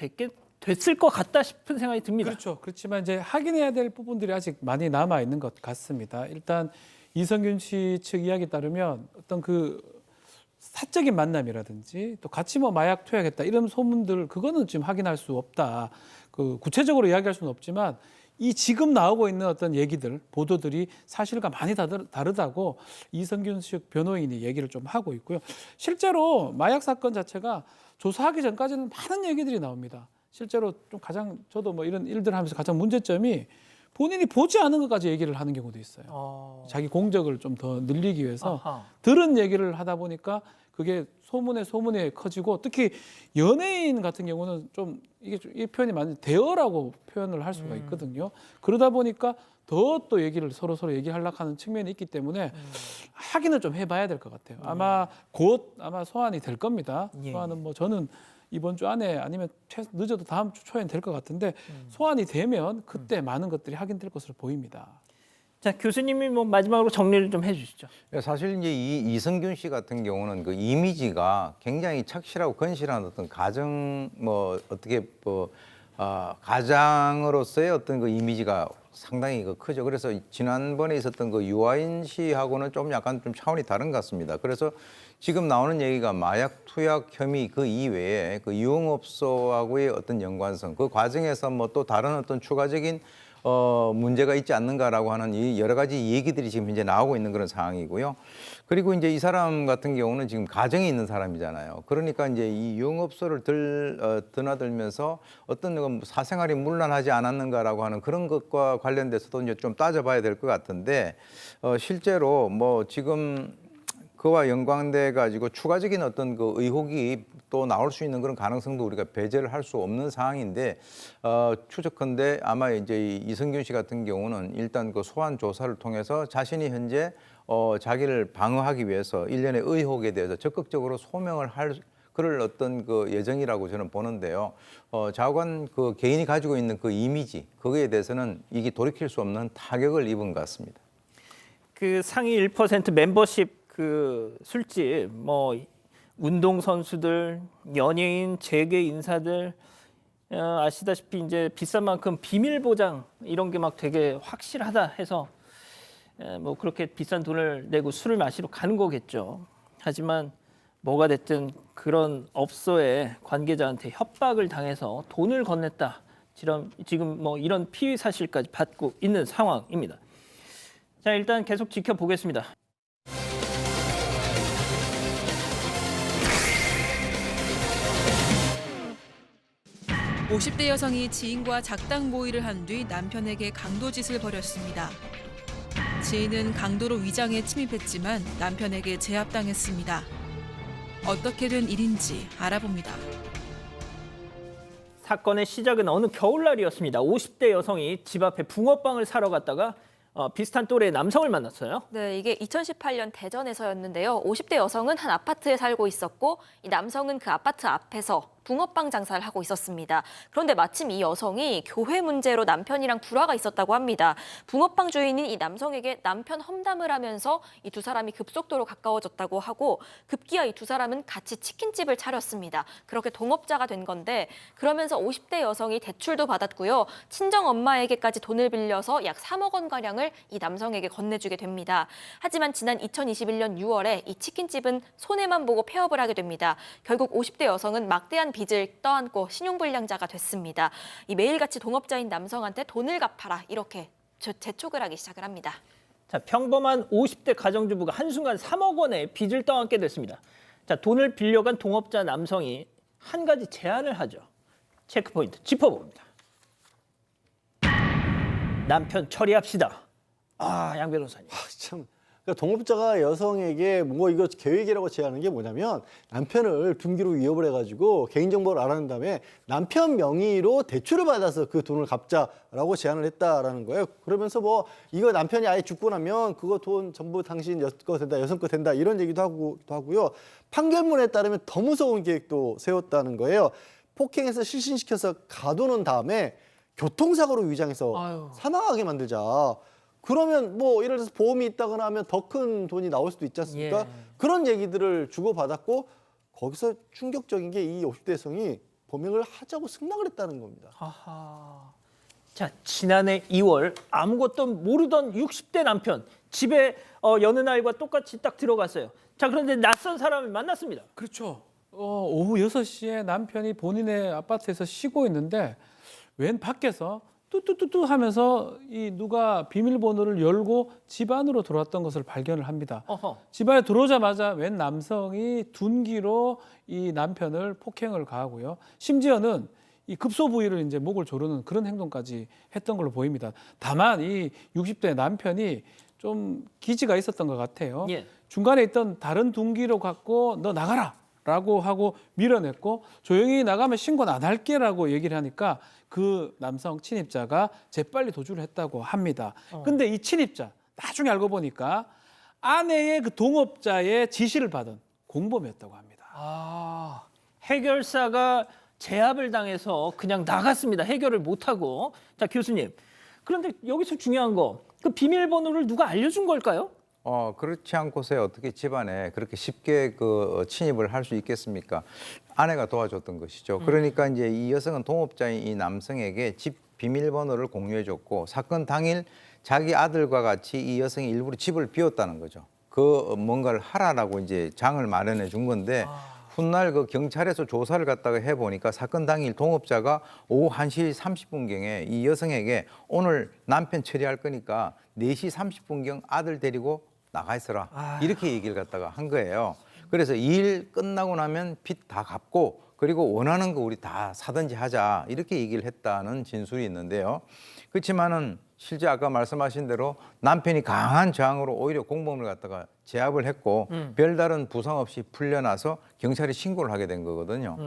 됐을 것 같다 싶은 생각이 듭니다.
그렇죠. 그렇지만 이제 확인해야 될 부분들이 아직 많이 남아 있는 것 같습니다. 일단 이성균 씨 측 이야기에 따르면 어떤 그 사적인 만남이라든지 또 같이 뭐 마약 투약했다 이런 소문들 그거는 지금 확인할 수 없다. 그 구체적으로 이야기할 수는 없지만 이 지금 나오고 있는 어떤 얘기들 보도들이 사실과 많이 다르다고 이성균 측 변호인이 얘기를 좀 하고 있고요. 실제로 마약 사건 자체가 조사하기 전까지는 많은 얘기들이 나옵니다. 실제로 좀 가장 저도 뭐 이런 일들 하면서 가장 문제점이 본인이 보지 않은 것까지 얘기를 하는 경우도 있어요. 자기 공적을 좀 더 늘리기 위해서
아하.
들은 얘기를 하다 보니까 그게 소문에 커지고, 특히 연예인 같은 경우는 좀 이 표현이 많이 대어라고 표현을 할 수가 있거든요. 그러다 보니까 더 또 얘기를 서로 얘기하려고 하는 측면이 있기 때문에 확인을 좀 해봐야 될 것 같아요. 아마 곧 소환이 될 겁니다.
예.
소환은 뭐 저는 이번 주 안에 아니면 늦어도 다음 주 초에는 될 것 같은데, 소환이 되면 그때 많은 것들이 확인될 것으로 보입니다.
자, 교수님이 뭐 마지막으로 정리를 좀 해주시죠.
사실 이제 이성균 씨 같은 경우는 그 이미지가 굉장히 착실하고 건실한 어떤 가정 뭐 어떻게 가장으로서의 어떤 그 이미지가 상당히 크죠. 그래서 지난번에 있었던 그 유아인 씨하고는 좀 약간 좀 차원이 다른 것 같습니다. 그래서 지금 나오는 얘기가 마약 투약 혐의 그 이외에 그 유흥업소하고의 어떤 연관성, 그 과정에서 뭐 또 다른 어떤 추가적인 문제가 있지 않는가라고 하는 이 여러 가지 얘기들이 지금 이제 나오고 있는 그런 상황이고요. 그리고 이제 이 사람 같은 경우는 지금 가정에 있는 사람이잖아요. 그러니까 이제 이 유흥업소를 드나들면서 어떤 사생활이 문란하지 않았는가라고 하는 그런 것과 관련돼서도 이제 좀 따져봐야 될 것 같은데, 실제로 뭐 지금 그와 연관돼 가지고 추가적인 어떤 그 의혹이 또 나올 수 있는 그런 가능성도 우리가 배제를 할 수 없는 상황인데, 추적컨대 아마 이제 이성균 씨 같은 경우는 일단 그 소환 조사를 통해서 자신이 현재 자기를 방어하기 위해서 일련의 의혹에 대해서 적극적으로 소명을 할 그럴 어떤 그 예정이라고 저는 보는데요. 좌우간 그 개인이 가지고 있는 그 이미지, 거기에 대해서는 이게 돌이킬 수 없는 타격을 입은 것 같습니다.
그 상위 1% 멤버십 그 술집, 뭐 운동 선수들, 연예인, 재계 인사들, 아시다시피 이제 비싼 만큼 비밀 보장 이런 게 막 되게 확실하다 해서 뭐 그렇게 비싼 돈을 내고 술을 마시러 가는 거겠죠. 하지만 뭐가 됐든 그런 업소의 관계자한테 협박을 당해서 돈을 건넸다. 지금 뭐 이런 피의 사실까지 받고 있는 상황입니다. 자, 일단 계속 지켜보겠습니다.
50대 여성이 지인과 작당 모의를 한 뒤 남편에게 강도짓을 벌였습니다. 지인은 강도로 위장에 침입했지만 남편에게 제압당했습니다. 어떻게 된 일인지 알아봅니다.
사건의 시작은 어느 겨울날이었습니다. 50대 여성이 집 앞에 붕어빵을 사러 갔다가 비슷한 또래의 남성을 만났어요.
네, 이게 2018년 대전에서였는데요. 50대 여성은 한 아파트에 살고 있었고 이 남성은 그 아파트 앞에서 붕어빵 장사를 하고 있었습니다. 그런데 마침 이 여성이 교회 문제로 남편이랑 불화가 있었다고 합니다. 붕어빵 주인인 이 남성에게 남편 험담을 하면서 이 두 사람이 급속도로 가까워졌다고 하고 급기야 이 두 사람은 같이 치킨집을 차렸습니다. 그렇게 동업자가 된 건데 그러면서 50대 여성이 대출도 받았고요. 친정 엄마에게까지 돈을 빌려서 약 3억 원가량을 이 남성에게 건네주게 됩니다. 하지만 지난 2021년 6월에 이 치킨집은 손해만 보고 폐업을 하게 됩니다. 결국 50대 여성은 막대한 빚을 떠안고 신용불량자가 됐습니다. 이 매일같이 동업자인 남성한테 돈을 갚아라 이렇게 재촉을 하기 시작을 합니다.
자, 평범한 50대 가정주부가 한순간 3억 원의 빚을 떠안게 됐습니다. 자, 돈을 빌려간 동업자 남성이 한 가지 제안을 하죠. 체크포인트 짚어봅니다. 남편 처리합시다. 양 변호사님.
참. 그러니까 동업자가 여성에게 뭐 이거 계획이라고 제안하는 게 뭐냐면 남편을 둔기로 위협을 해가지고 개인정보를 알아낸 다음에 남편 명의로 대출을 받아서 그 돈을 갚자라고 제안을 했다라는 거예요. 그러면서 뭐 이거 남편이 아예 죽고 나면 그거 돈 전부 당신 거 된다, 여성 거 된다 이런 얘기도 하고요. 판결문에 따르면 더 무서운 계획도 세웠다는 거예요. 폭행해서 실신시켜서 가둬놓은 다음에 교통사고로 위장해서 사망하게 만들자. 그러면 뭐 예를 들어서 보험이 있다거나 하면 더 큰 돈이 나올 수도 있지 않습니까?
예.
그런 얘기들을 주고받았고 거기서 충격적인 게 이 50대 여성이 범행을 하자고 승낙을 했다는 겁니다.
하하. 자, 지난해 2월 아무것도 모르던 60대 남편 집에 여느 날과 똑같이 딱 들어갔어요. 자, 그런데 낯선 사람을 만났습니다.
그렇죠. 오후 6시에 남편이 본인의 아파트에서 쉬고 있는데 웬 밖에서 뚜뚜뚜뚜 하면서 이 누가 비밀번호를 열고 집 안으로 들어왔던 것을 발견을 합니다. 집 안에 들어오자마자 웬 남성이 둔기로 이 남편을 폭행을 가하고요. 심지어는 이 급소 부위를 이제 목을 조르는 그런 행동까지 했던 걸로 보입니다. 다만 이 60대 남편이 좀 기지가 있었던 것 같아요.
예.
중간에 있던 다른 둥기로 갖고 너 나가라라고 하고 밀어냈고 조용히 나가면 신고는 안 할게라고 얘기를 하니까 그 남성 침입자가 재빨리 도주를 했다고 합니다. 근데 이 침입자 나중에 알고 보니까 아내의 그 동업자의 지시를 받은 공범이었다고 합니다.
아, 해결사가 제압을 당해서 그냥 나갔습니다. 해결을 못하고. 자, 교수님. 그런데 여기서 중요한 거, 그 비밀번호를 누가 알려준 걸까요?
그렇지 않고서야 어떻게 집안에 그렇게 쉽게 그 침입을 할 수 있겠습니까? 아내가 도와줬던 것이죠. 그러니까 이제 이 여성은 동업자인 이 남성에게 집 비밀번호를 공유해줬고 사건 당일 자기 아들과 같이 이 여성이 일부러 집을 비웠다는 거죠. 그 뭔가를 하라라고 이제 장을 마련해 준 건데 훗날 그 경찰에서 조사를 갖다가 해보니까 사건 당일 동업자가 오후 1시 30분경에 이 여성에게 오늘 남편 처리할 거니까 4시 30분경 아들 데리고 나가 있어라. 이렇게 얘기를 갖다가 한 거예요. 그래서 일 끝나고 나면 빚 다 갚고 그리고 원하는 거 우리 다 사든지 하자. 이렇게 얘기를 했다는 진술이 있는데요. 그렇지만은 실제 아까 말씀하신 대로 남편이 강한 저항으로 오히려 공범을 갖다가 제압을 했고 별다른 부상 없이 풀려나서 경찰에 신고를 하게 된 거거든요.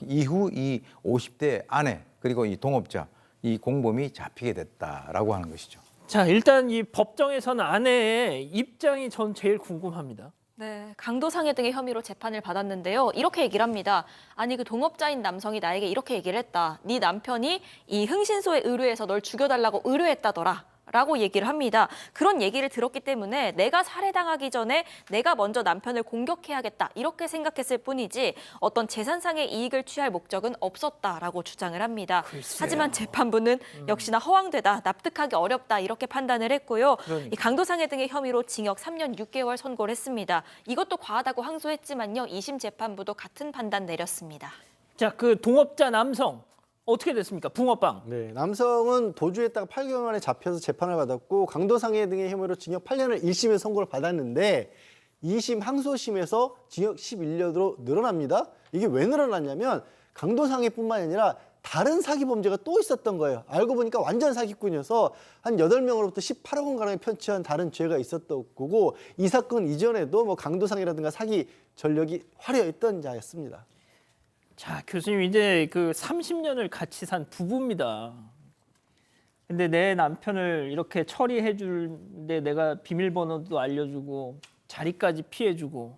이후 이 50대 아내 그리고 이 동업자 이 공범이 잡히게 됐다라고 하는 것이죠.
자, 일단 이 법정에서는 아내의 입장이 전 제일 궁금합니다.
네, 강도상해 등의 혐의로 재판을 받았는데요. 이렇게 얘기를 합니다. 아니 그 동업자인 남성이 나에게 이렇게 얘기를 했다. 네 남편이 이 흥신소에 의뢰해서 널 죽여달라고 의뢰했다더라. 라고 얘기를 합니다. 그런 얘기를 들었기 때문에 내가 살해당하기 전에 내가 먼저 남편을 공격해야겠다 이렇게 생각했을 뿐이지 어떤 재산상의 이익을 취할 목적은 없었다라고 주장을 합니다.
글쎄요.
하지만 재판부는 역시나 허황되다, 납득하기 어렵다 이렇게 판단을 했고요. 이 강도상해 등의 혐의로 징역 3년 6개월 선고를 했습니다. 이것도 과하다고 항소했지만요. 2심 재판부도 같은 판단 내렸습니다.
자, 그 동업자 남성 어떻게 됐습니까? 붕어빵.
네, 남성은 도주했다가 8개월 만에 잡혀서 재판을 받았고 강도상해 등의 혐의로 징역 8년을 1심에 선고를 받았는데 2심 항소심에서 징역 11년으로 늘어납니다. 이게 왜 늘어났냐면 강도상해뿐만 아니라 다른 사기 범죄가 또 있었던 거예요. 알고 보니까 완전 사기꾼이어서 한 8명으로부터 18억 원가량을 편취한 다른 죄가 있었던 거고 이 사건 이전에도 뭐 강도상이라든가 사기 전력이 화려했던 자였습니다.
자, 교수님 이제 그 30년을 같이 산 부부입니다. 근데 내 남편을 이렇게 처리해 줄때 내가 비밀번호도 알려주고 자리까지 피해주고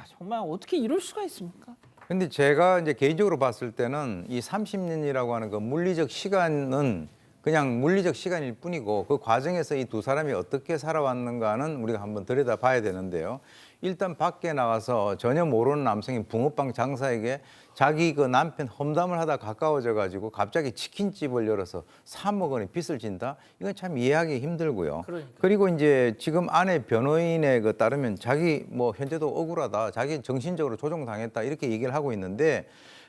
정말 어떻게 이럴 수가 있습니까?
근데 제가 이제 개인적으로 봤을 때는 이 30년이라고 하는 그 물리적 시간은 그냥 물리적 시간일 뿐이고 그 과정에서 이 두 사람이 어떻게 살아왔는가는 우리가 한번 들여다봐야 되는데요. 일단 밖에 나가서 전혀 모르는 남성이 붕어빵 장사에게 자기 그 남편 험담을 하다 가까워져 가지고 갑자기 치킨집을 열어서 3억 원의 빚을 진다? 이건 참 이해하기 힘들고요. 그리고 이제 지금 아내 변호인에 그 따르면 자기 뭐 현재도 억울하다. 자기 정신적으로 조종당했다. 이렇게 얘기를 하고 있는데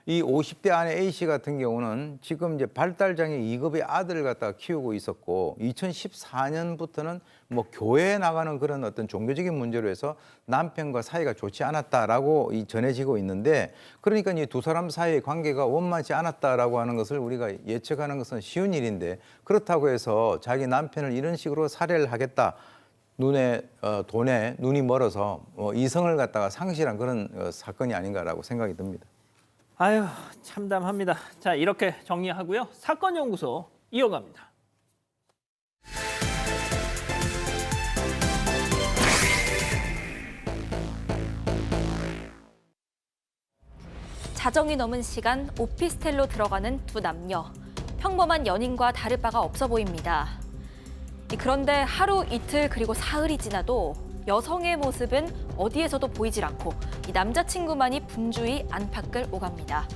이 50대 아내 A씨 같은 경우는 지금 이제 발달장애 2급의 아들을 갖다가 키우고 있었고 2014년부터는 뭐 교회에 나가는 그런 어떤 종교적인 문제로 해서 남편과 사이가 좋지 않았다라고 전해지고 있는데 그러니까 이 두 사람 사이의 관계가 원만치 않았다라고 하는 것을 우리가 예측하는 것은 쉬운 일인데 그렇다고 해서 자기 남편을 이런 식으로 살해를 하겠다. 돈에 눈이 멀어서 이성을 갖다가 상실한 그런 사건이 아닌가라고 생각이 듭니다.
아유, 참담합니다. 자, 이렇게 정리하고요. 사건연구소 이어갑니다.
자정이 넘은 시간 오피스텔로 들어가는 두 남녀. 평범한 연인과 다를 바가 없어 보입니다. 그런데 하루 이틀 그리고 사흘이 지나도 여성의 모습은 어디에서도 보이질 않고 이 남자친구만이 분주히 안팎을 오갑니다.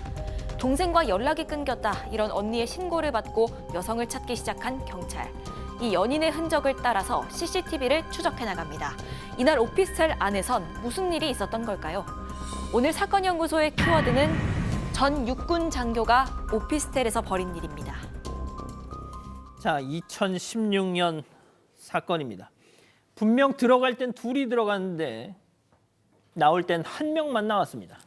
동생과 연락이 끊겼다 이런 언니의 신고를 받고 여성을 찾기 시작한 경찰. 이 연인의 흔적을 따라서 CCTV를 추적해 나갑니다. 이날 오피스텔 안에선 무슨 일이 있었던 걸까요? 오늘 사건연구소의 키워드는 전 육군 장교가 오피스텔에서 벌인 일입니다.
자, 2016년 사건입니다. 분명 들어갈 땐 둘이 들어갔는데 나올 땐 한 명만 나왔습니다.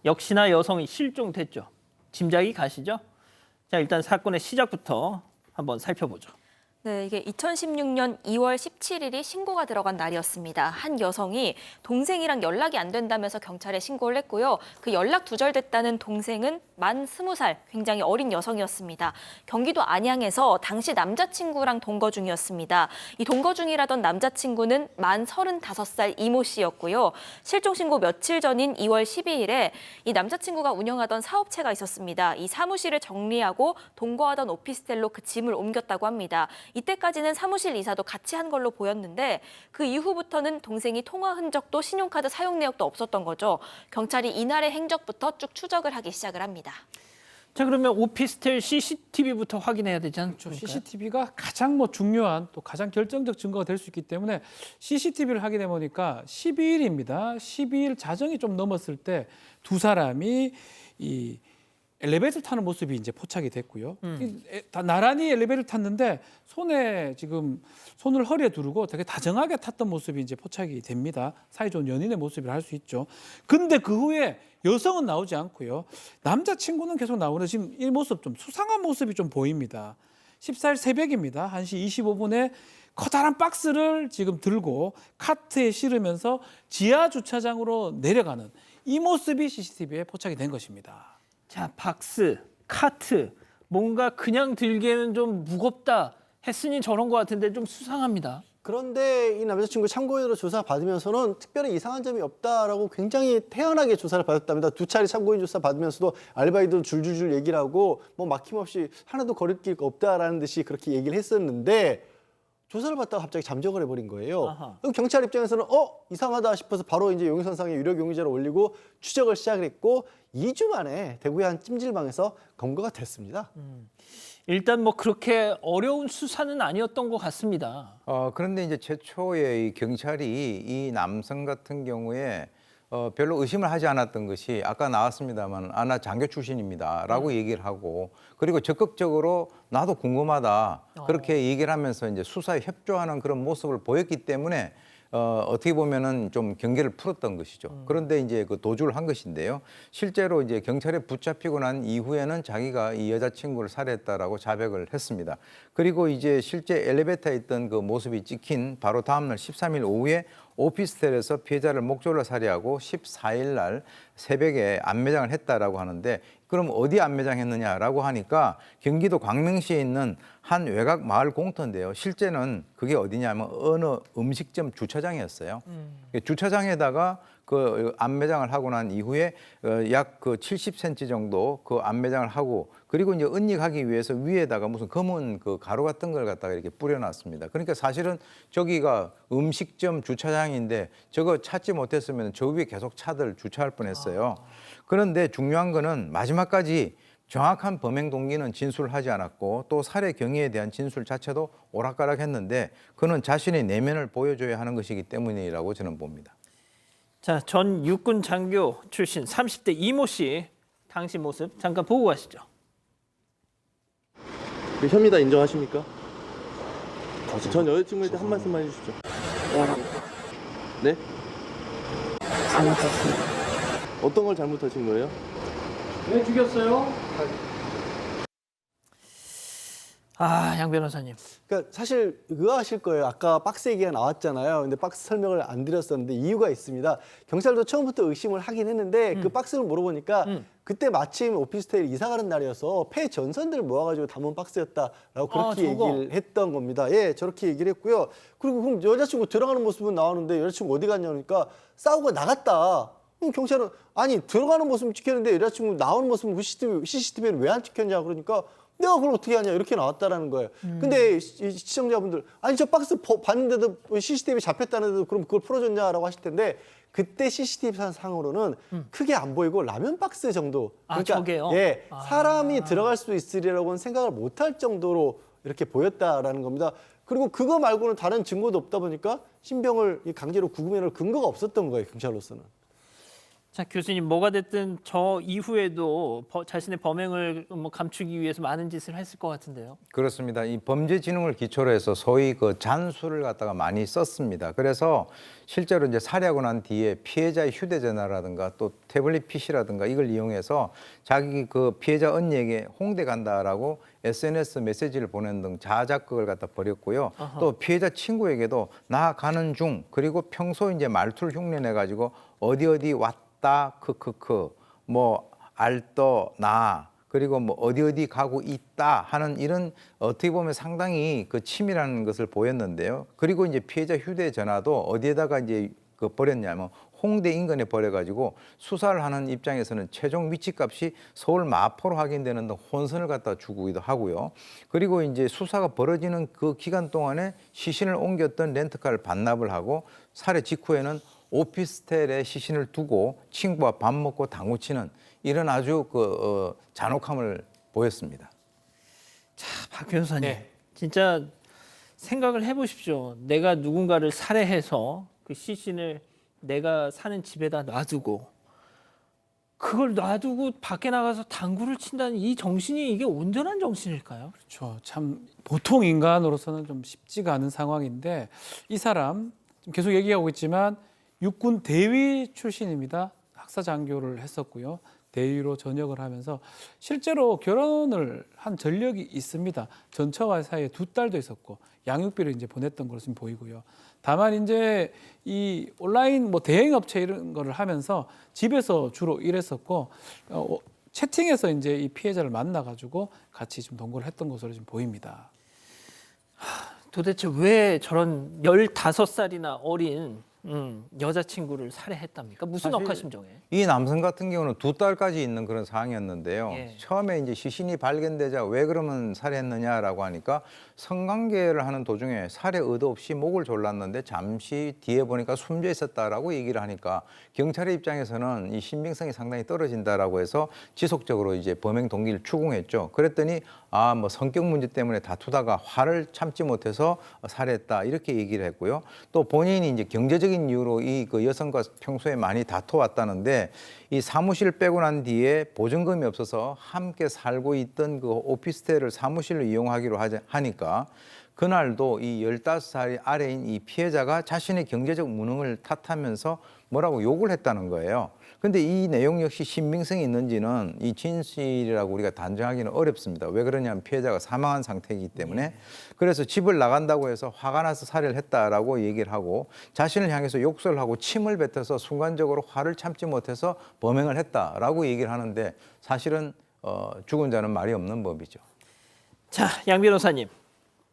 역시나 여성이 실종됐죠. 짐작이 가시죠? 자, 일단 사건의 시작부터 한번 살펴보죠.
네, 이게 2016년 2월 17일이 신고가 들어간 날이었습니다. 한 여성이 동생이랑 연락이 안 된다면서 경찰에 신고를 했고요. 그 연락 두절됐다는 동생은 만 20살, 굉장히 어린 여성이었습니다. 경기도 안양에서 당시 남자친구랑 동거 중이었습니다. 이 동거 중이라던 남자친구는 만 35살 이모 씨였고요. 실종 신고 며칠 전인 2월 12일에 이 남자친구가 운영하던 사업체가 있었습니다. 이 사무실을 정리하고 동거하던 오피스텔로 그 짐을 옮겼다고 합니다. 이때까지는 사무실 이사도 같이 한 걸로 보였는데 그 이후부터는 동생이 통화 흔적도 신용카드 사용 내역도 없었던 거죠. 경찰이 이날의 행적부터 쭉 추적을 하기 시작을 합니다.
자, 그러면 오피스텔 CCTV부터 확인해야 되지 않습니까?
CCTV가 가장 중요한 또 가장 결정적 증거가 될 수 있기 때문에 CCTV를 확인해 보니까 12일입니다. 12일 자정이 좀 넘었을 때 두 사람이 이 엘리베이터를 타는 모습이 이제 포착이 됐고요. 다 나란히 엘리베이터를 탔는데 손에 지금 손을 허리에 두르고 되게 다정하게 탔던 모습이 이제 포착이 됩니다. 사이좋은 연인의 모습이라 할 수 있죠. 근데 그 후에 여성은 나오지 않고요. 남자친구는 계속 나오는데 지금 이 모습 좀 수상한 모습이 좀 보입니다. 14일 새벽입니다. 1시 25분에 커다란 박스를 지금 들고 카트에 실으면서 지하 주차장으로 내려가는 이 모습이 CCTV에 포착이 된 것입니다.
자, 박스, 카트, 뭔가 그냥 들기에는 좀 무겁다 했으니 저런 것 같은데 좀 수상합니다.
그런데 이 남자친구 참고인으로 조사 받으면서는 특별히 이상한 점이 없다라고 굉장히 태연하게 조사를 받았답니다. 두 차례 참고인 조사 받으면서도 알바이도 줄줄줄 얘기를 하고 뭐 막힘없이 하나도 거릴 게 없다라는 듯이 그렇게 얘기를 했었는데 조사를 받다가 갑자기 잠적을 해버린 거예요.
아하.
그럼 경찰 입장에서는 이상하다 싶어서 바로 이제 용의선상에 유력 용의자를 올리고 추적을 시작을 했고 2주 만에 대구의 한 찜질방에서 검거가 됐습니다.
일단 뭐 그렇게 어려운 수사는 아니었던 것 같습니다.
그런데 이제 최초에 이 경찰이 이 남성 같은 경우에 별로 의심을 하지 않았던 것이 아까 나왔습니다만 나 장교 출신입니다라고 얘기를 하고 그리고 적극적으로 나도 궁금하다 그렇게 얘기를 하면서 이제 수사에 협조하는 그런 모습을 보였기 때문에 어떻게 보면은 좀 경계를 풀었던 것이죠. 그런데 이제 그 도주를 한 것인데요. 실제로 이제 경찰에 붙잡히고 난 이후에는 자기가 이 여자친구를 살해했다라고 자백을 했습니다. 그리고 이제 실제 엘리베이터에 있던 그 모습이 찍힌 바로 다음날 13일 오후에 오피스텔에서 피해자를 목졸라 살해하고 14일 날 새벽에 안매장을 했다라고 하는데 그럼 어디 안매장했느냐라고 하니까 경기도 광명시에 있는 한 외곽 마을 공터인데요. 실제는 그게 어디냐면 어느 음식점 주차장이었어요. 주차장에다가 그 안매장을 하고 난 이후에 약 그 70cm 정도 그 안매장을 하고 그리고 이제 은닉하기 위해서 위에다가 무슨 검은 그 가루 같은 걸 갖다가 이렇게 뿌려놨습니다. 그러니까 사실은 저기가 음식점 주차장인데 저거 찾지 못했으면 저 위에 계속 차들 주차할 뻔했어요. 그런데 중요한 거는 마지막까지 정확한 범행 동기는 진술하지 않았고 또 살해 경위에 대한 진술 자체도 오락가락했는데 그는 자신의 내면을 보여줘야 하는 것이기 때문이라고 저는 봅니다.
자, 전 육군 장교 출신 30대 이모 씨 당시 모습 잠깐 보고 가시죠.
혐의다 인정하십니까? 전 여자친구한테 한 말씀만 해주시죠. 네?
잘못했습니다.
어떤 걸 잘못하신 거예요?
왜 죽였어요?
양 변호사님.
그러니까 사실 의아하실 거예요. 아까 박스 얘기가 나왔잖아요. 근데 박스 설명을 안 드렸었는데 이유가 있습니다. 경찰도 처음부터 의심을 하긴 했는데 그 박스를 물어보니까 그때 마침 오피스텔 이사 가는 날이어서 폐 전선들을 모아가지고 담은 박스였다라고 그렇게 얘기를 했던 겁니다. 예, 저렇게 얘기를 했고요. 그리고 그럼 여자친구 들어가는 모습은 나오는데 여자친구 어디 갔냐니까 싸우고 나갔다. 그럼 경찰은 아니 들어가는 모습은 찍혔는데 여자친구 나오는 모습은 CCTV는 왜 안 찍혔냐 그러니까 내가 그걸 어떻게 하냐 이렇게 나왔다라는 거예요. 근데 시청자분들 아니 저 박스 봤는데도 CCTV 잡혔다는데도 그럼 그걸 풀어줬냐라고 하실 텐데 그때 CCTV 상으로는 크게 안 보이고 라면 박스 정도. 그러니까
저게요?
예, 사람이 들어갈 수 있으리라고는 생각을 못할 정도로 이렇게 보였다라는 겁니다. 그리고 그거 말고는 다른 증거도 없다 보니까 신병을 강제로 구금해놓을 근거가 없었던 거예요, 경찰로서는.
자, 교수님 뭐가 됐든 저 이후에도 자신의 범행을 감추기 위해서 많은 짓을 했을 것 같은데요.
그렇습니다. 이 범죄지능을 기초로 해서 소위 그 잔수를 갖다가 많이 썼습니다. 그래서 실제로 이제 살해하고 난 뒤에 피해자의 휴대전화라든가 또 태블릿 PC라든가 이걸 이용해서 자기 그 피해자 언니에게 홍대 간다라고 SNS 메시지를 보내는 등 자작극을 갖다 벌였고요.
아하.
또 피해자 친구에게도 나 가는 중, 그리고 평소 이제 말투를 흉내내 가지고 어디 왔다 크크크 뭐 알떠 나 그리고 뭐 어디 가고 있다 하는 이런 어떻게 보면 상당히 그 치밀한 것을 보였는데요. 그리고 이제 피해자 휴대전화도 어디에다가 이제 그 버렸냐면 홍대 인근에 버려가지고 수사를 하는 입장에서는 최종 위치값이 서울 마포로 확인되는 등 혼선을 갖다 주기도 하고요. 그리고 이제 수사가 벌어지는 그 기간 동안에 시신을 옮겼던 렌트카를 반납을 하고 살해 직후에는 오피스텔에 시신을 두고 친구와 밥 먹고 당구 치는 이런 아주 잔혹함을 보였습니다.
자, 박 변호사님,
네.
진짜 생각을 해보십시오. 내가 누군가를 살해해서 그 시신을 내가 사는 집에다 놔두고 그걸 놔두고 밖에 나가서 당구를 친다는 이 정신이 이게 온전한 정신일까요?
그렇죠. 참 보통 인간으로서는 좀 쉽지가 않은 상황인데 이 사람 지금 계속 얘기하고 있지만 육군 대위 출신입니다. 학사 장교를 했었고요. 대위로 전역을 하면서 실제로 결혼을 한 전력이 있습니다. 전처와 사이에 2딸도 있었고 양육비를 이제 보냈던 것으로 보이고요. 다만 이제 이 온라인 뭐 대행 업체 이런 거를 하면서 집에서 주로 일했었고 채팅에서 이제 이 피해자를 만나 가지고 같이 좀 동거를 했던 것으로 지금 보입니다.
도대체 왜 저런 15살이나 어린 여자친구를 살해했답니까? 무슨
사실
억하심정에?
이 남성 같은 경우는 2딸까지 있는 그런 상황이었는데요.
예.
처음에 이제 시신이 발견되자 왜 그러면 살해했느냐라고 하니까 성관계를 하는 도중에 살해 의도 없이 목을 졸랐는데 잠시 뒤에 보니까 숨져 있었다라고 얘기를 하니까 경찰의 입장에서는 이 신빙성이 상당히 떨어진다라고 해서 지속적으로 이제 범행 동기를 추궁했죠. 그랬더니 뭐 성격 문제 때문에 다투다가 화를 참지 못해서 살해했다 이렇게 얘기를 했고요. 또 본인이 이제 경제적인 이유로 이 그 여성과 평소에 많이 다퉈왔다는데 이 사무실 빼고 난 뒤에 보증금이 없어서 함께 살고 있던 그 오피스텔을 사무실로 이용하기로 하니까 그날도 이 15살 아래인 이 피해자가 자신의 경제적 무능을 탓하면서 뭐라고 욕을 했다는 거예요. 근데 이 내용 역시 신빙성이 있는지는 이 진실이라고 우리가 단정하기는 어렵습니다. 왜 그러냐면 피해자가 사망한 상태이기 때문에. 그래서 집을 나간다고 해서 화가 나서 살해를 했다라고 얘기를 하고 자신을 향해서 욕설을 하고 침을 뱉어서 순간적으로 화를 참지 못해서 범행을 했다라고 얘기를 하는데 사실은 죽은 자는 말이 없는 법이죠.
자, 양 변호사님.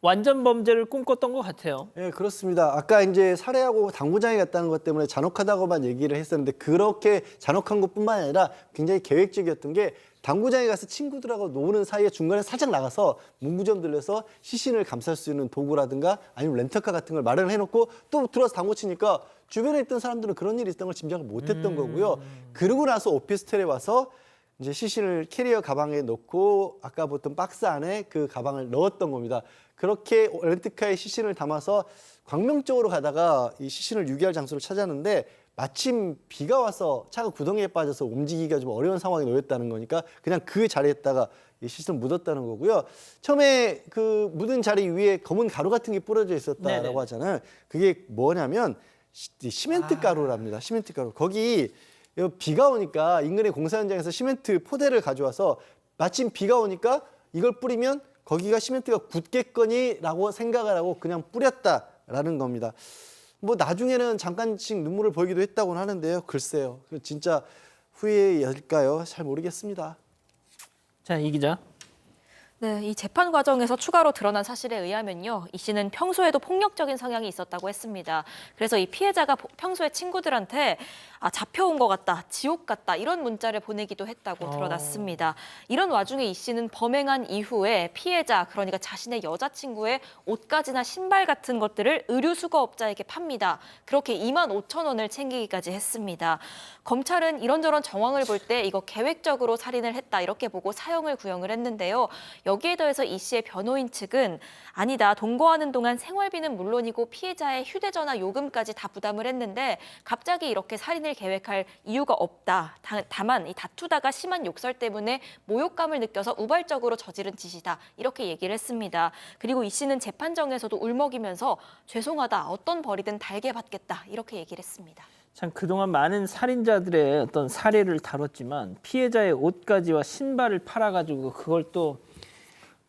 완전 범죄를 꿈꿨던 것 같아요.
네, 그렇습니다. 아까 이제 살해하고 당구장에 갔다는 것 때문에 잔혹하다고만 얘기를 했었는데 그렇게 잔혹한 것뿐만 아니라 굉장히 계획적이었던 게 당구장에 가서 친구들하고 노는 사이에 중간에 살짝 나가서 문구점 들려서 시신을 감쌀 수 있는 도구라든가 아니면 렌터카 같은 걸 마련을 해놓고 또 들어와서 당구 치니까 주변에 있던 사람들은 그런 일이 있던 걸 짐작을 못했던 거고요. 그러고 나서 오피스텔에 와서 이제 시신을 캐리어 가방에 넣고 아까 보던 박스 안에 그 가방을 넣었던 겁니다. 그렇게 렌트카에 시신을 담아서 광명쪽으로 가다가 이 시신을 유기할 장소를 찾았는데 마침 비가 와서 차가 구덩이에 빠져서 움직이기가 좀 어려운 상황에 놓였다는 거니까 그냥 그 자리에다가 이 시신을 묻었다는 거고요. 처음에 그 묻은 자리 위에 검은 가루 같은 게 뿌려져 있었다라고
네네.
하잖아요. 그게 뭐냐면 시멘트 가루랍니다. 시멘트 가루. 거기 비가 오니까 인근의 공사 현장에서 시멘트 포대를 가져와서 마침 비가 오니까 이걸 뿌리면 거기가 시멘트가 굳겠거니라고 생각을 하고 그냥 뿌렸다라는 겁니다. 뭐 나중에는 잠깐씩 눈물을 보이기도 했다고는 하는데요. 글쎄요. 진짜 후회일까요? 잘 모르겠습니다.
자, 이 기자.
네, 이 재판 과정에서 추가로 드러난 사실에 의하면요, 이 씨는 평소에도 폭력적인 성향이 있었다고 했습니다. 그래서 이 피해자가 평소에 친구들한테 잡혀온 것 같다, 지옥 같다 이런 문자를 보내기도 했다고 드러났습니다. 이런 와중에 이 씨는 범행한 이후에 피해자, 그러니까 자신의 여자친구의 옷가지나 신발 같은 것들을 의류수거업자에게 팝니다. 그렇게 25,000원을 챙기기까지 했습니다. 검찰은 이런저런 정황을 볼 때 이거 계획적으로 살인을 했다 이렇게 보고 사형을 구형을 했는데요. 여기에 더해서 이 씨의 변호인 측은 아니다. 동거하는 동안 생활비는 물론이고 피해자의 휴대전화 요금까지 다 부담을 했는데 갑자기 이렇게 살인을 계획할 이유가 없다. 다만 이 다투다가 심한 욕설 때문에 모욕감을 느껴서 우발적으로 저지른 짓이다. 이렇게 얘기를 했습니다. 그리고 이 씨는 재판정에서도 울먹이면서 죄송하다. 어떤 벌이든 달게 받겠다. 이렇게 얘기를 했습니다.
참 그동안 많은 살인자들의 어떤 사례를 다뤘지만 피해자의 옷가지와 신발을 팔아가지고 그걸 또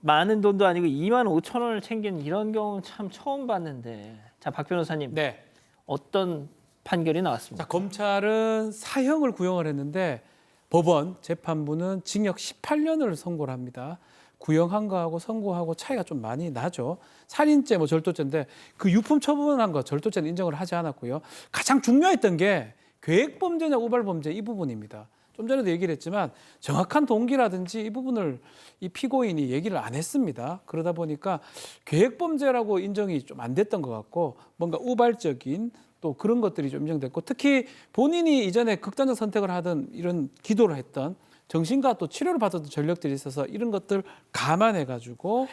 많은 돈도 아니고 2만 5천 원을 챙긴 이런 경우는 참 처음 봤는데. 자, 박 변호사님.
네.
어떤 판결이 나왔습니까?
자, 검찰은 사형을 구형을 했는데 법원 재판부는 징역 18년을 선고를 합니다. 구형한 거하고 선고하고 차이가 좀 많이 나죠. 살인죄, 절도죄인데 그 유품 처분한 거 절도죄는 인정을 하지 않았고요. 가장 중요했던 게 계획범죄냐 우발범죄 이 부분입니다. 좀 전에도 얘기를 했지만 정확한 동기라든지 이 부분을 이 피고인이 얘기를 안 했습니다. 그러다 보니까 계획범죄라고 인정이 좀 안 됐던 것 같고 뭔가 우발적인 또 그런 것들이 좀 인정됐고 특히 본인이 이전에 극단적 선택을 하던 이런 기도를 했던 정신과 또 치료를 받았던 전력들이 있어서 이런 것들 감안해가지고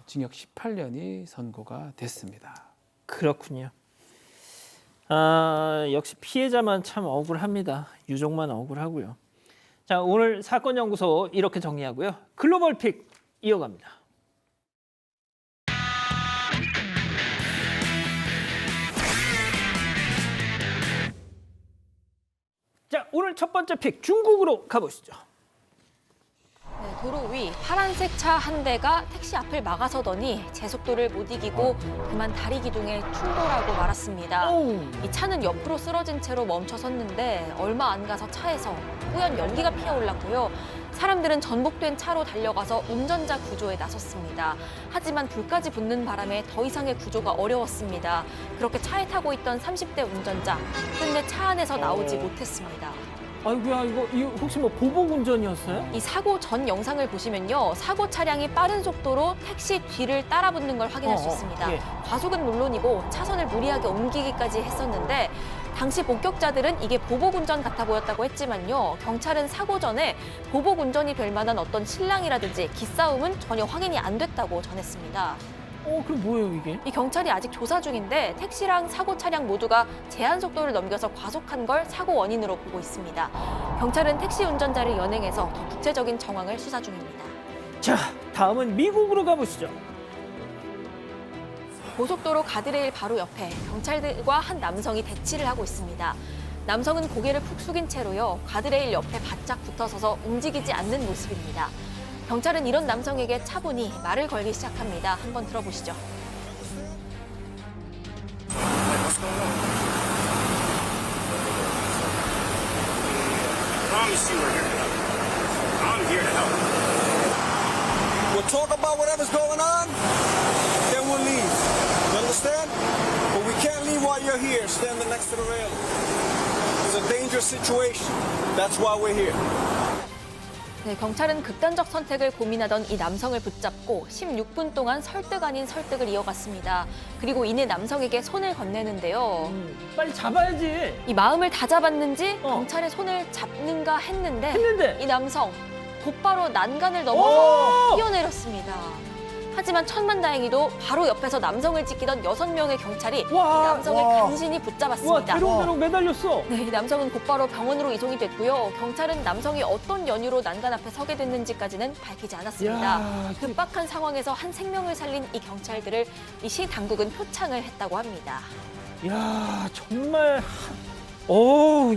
징역 18년이 선고가 됐습니다.
그렇군요. 역시 피해자만 참 억울합니다. 유족만 억울하고요. 자, 오늘 사건연구소 이렇게 정리하고요. 글로벌 픽 이어갑니다. 자, 오늘 첫 번째 픽 중국으로 가보시죠.
네, 도로 위 파란색 차 한 대가 택시 앞을 막아서더니 제속도를 못 이기고 그만 다리 기둥에 충돌하고 말았습니다. 이 차는 옆으로 쓰러진 채로 멈춰섰는데 얼마 안 가서 차에서 뿌연 연기가 피어올랐고요. 사람들은 전복된 차로 달려가서 운전자 구조에 나섰습니다. 하지만 불까지 붙는 바람에 더 이상의 구조가 어려웠습니다. 그렇게 차에 타고 있던 30대 운전자 끝내 차 안에서 나오지 못했습니다.
아이고야, 이거 혹시 뭐 보복 운전이었어요?
이 사고 전 영상을 보시면요. 사고 차량이 빠른 속도로 택시 뒤를 따라붙는 걸 확인할 수 있습니다.
예.
과속은 물론이고 차선을 무리하게 옮기기까지 했었는데 당시 목격자들은 이게 보복 운전 같아 보였다고 했지만요. 경찰은 사고 전에 보복 운전이 될 만한 어떤 실랑이라든지 기싸움은 전혀 확인이 안 됐다고 전했습니다.
그럼 뭐예요, 이게?
이 경찰이 아직 조사 중인데 택시랑 사고 차량 모두가 제한 속도를 넘겨서 과속한 걸 사고 원인으로 보고 있습니다. 경찰은 택시 운전자를 연행해서 더 구체적인 정황을 수사 중입니다.
자, 다음은 미국으로 가보시죠.
고속도로 가드레일 바로 옆에 경찰들과 한 남성이 대치를 하고 있습니다. 남성은 고개를 푹 숙인 채로요. 가드레일 옆에 바짝 붙어서서 움직이지 않는 모습입니다. 경찰은 이런 남성에게 차분히 말을 걸기 시작합니다. 한번 들어보시죠.
We'll talk about whatever's going on, then we'll leave. You understand? But we can't leave while you're here, standing next to the railing. It's a dangerous situation. That's why we're here.
네, 경찰은 극단적 선택을 고민하던 이 남성을 붙잡고 16분 동안 설득 아닌 설득을 이어갔습니다. 그리고 이내 남성에게 손을 건네는데요.
빨리 잡아야지.
이 마음을 다 잡았는지 경찰의 손을 잡는가 했는데 이 남성 곧바로 난간을 넘어서 뛰어내렸습니다. 하지만 천만다행히도 바로 옆에서 남성을 지키던 6명의 경찰이 이 남성을 간신히 붙잡았습니다.
대롱대롱 매달렸어.
네, 이 남성은 곧바로 병원으로 이송이 됐고요. 경찰은 남성이 어떤 연유로 난간 앞에 서게 됐는지까지는 밝히지 않았습니다. 급박한 상황에서 한 생명을 살린 이 경찰들을 이 시 당국은 표창을 했다고 합니다.
이야, 정말.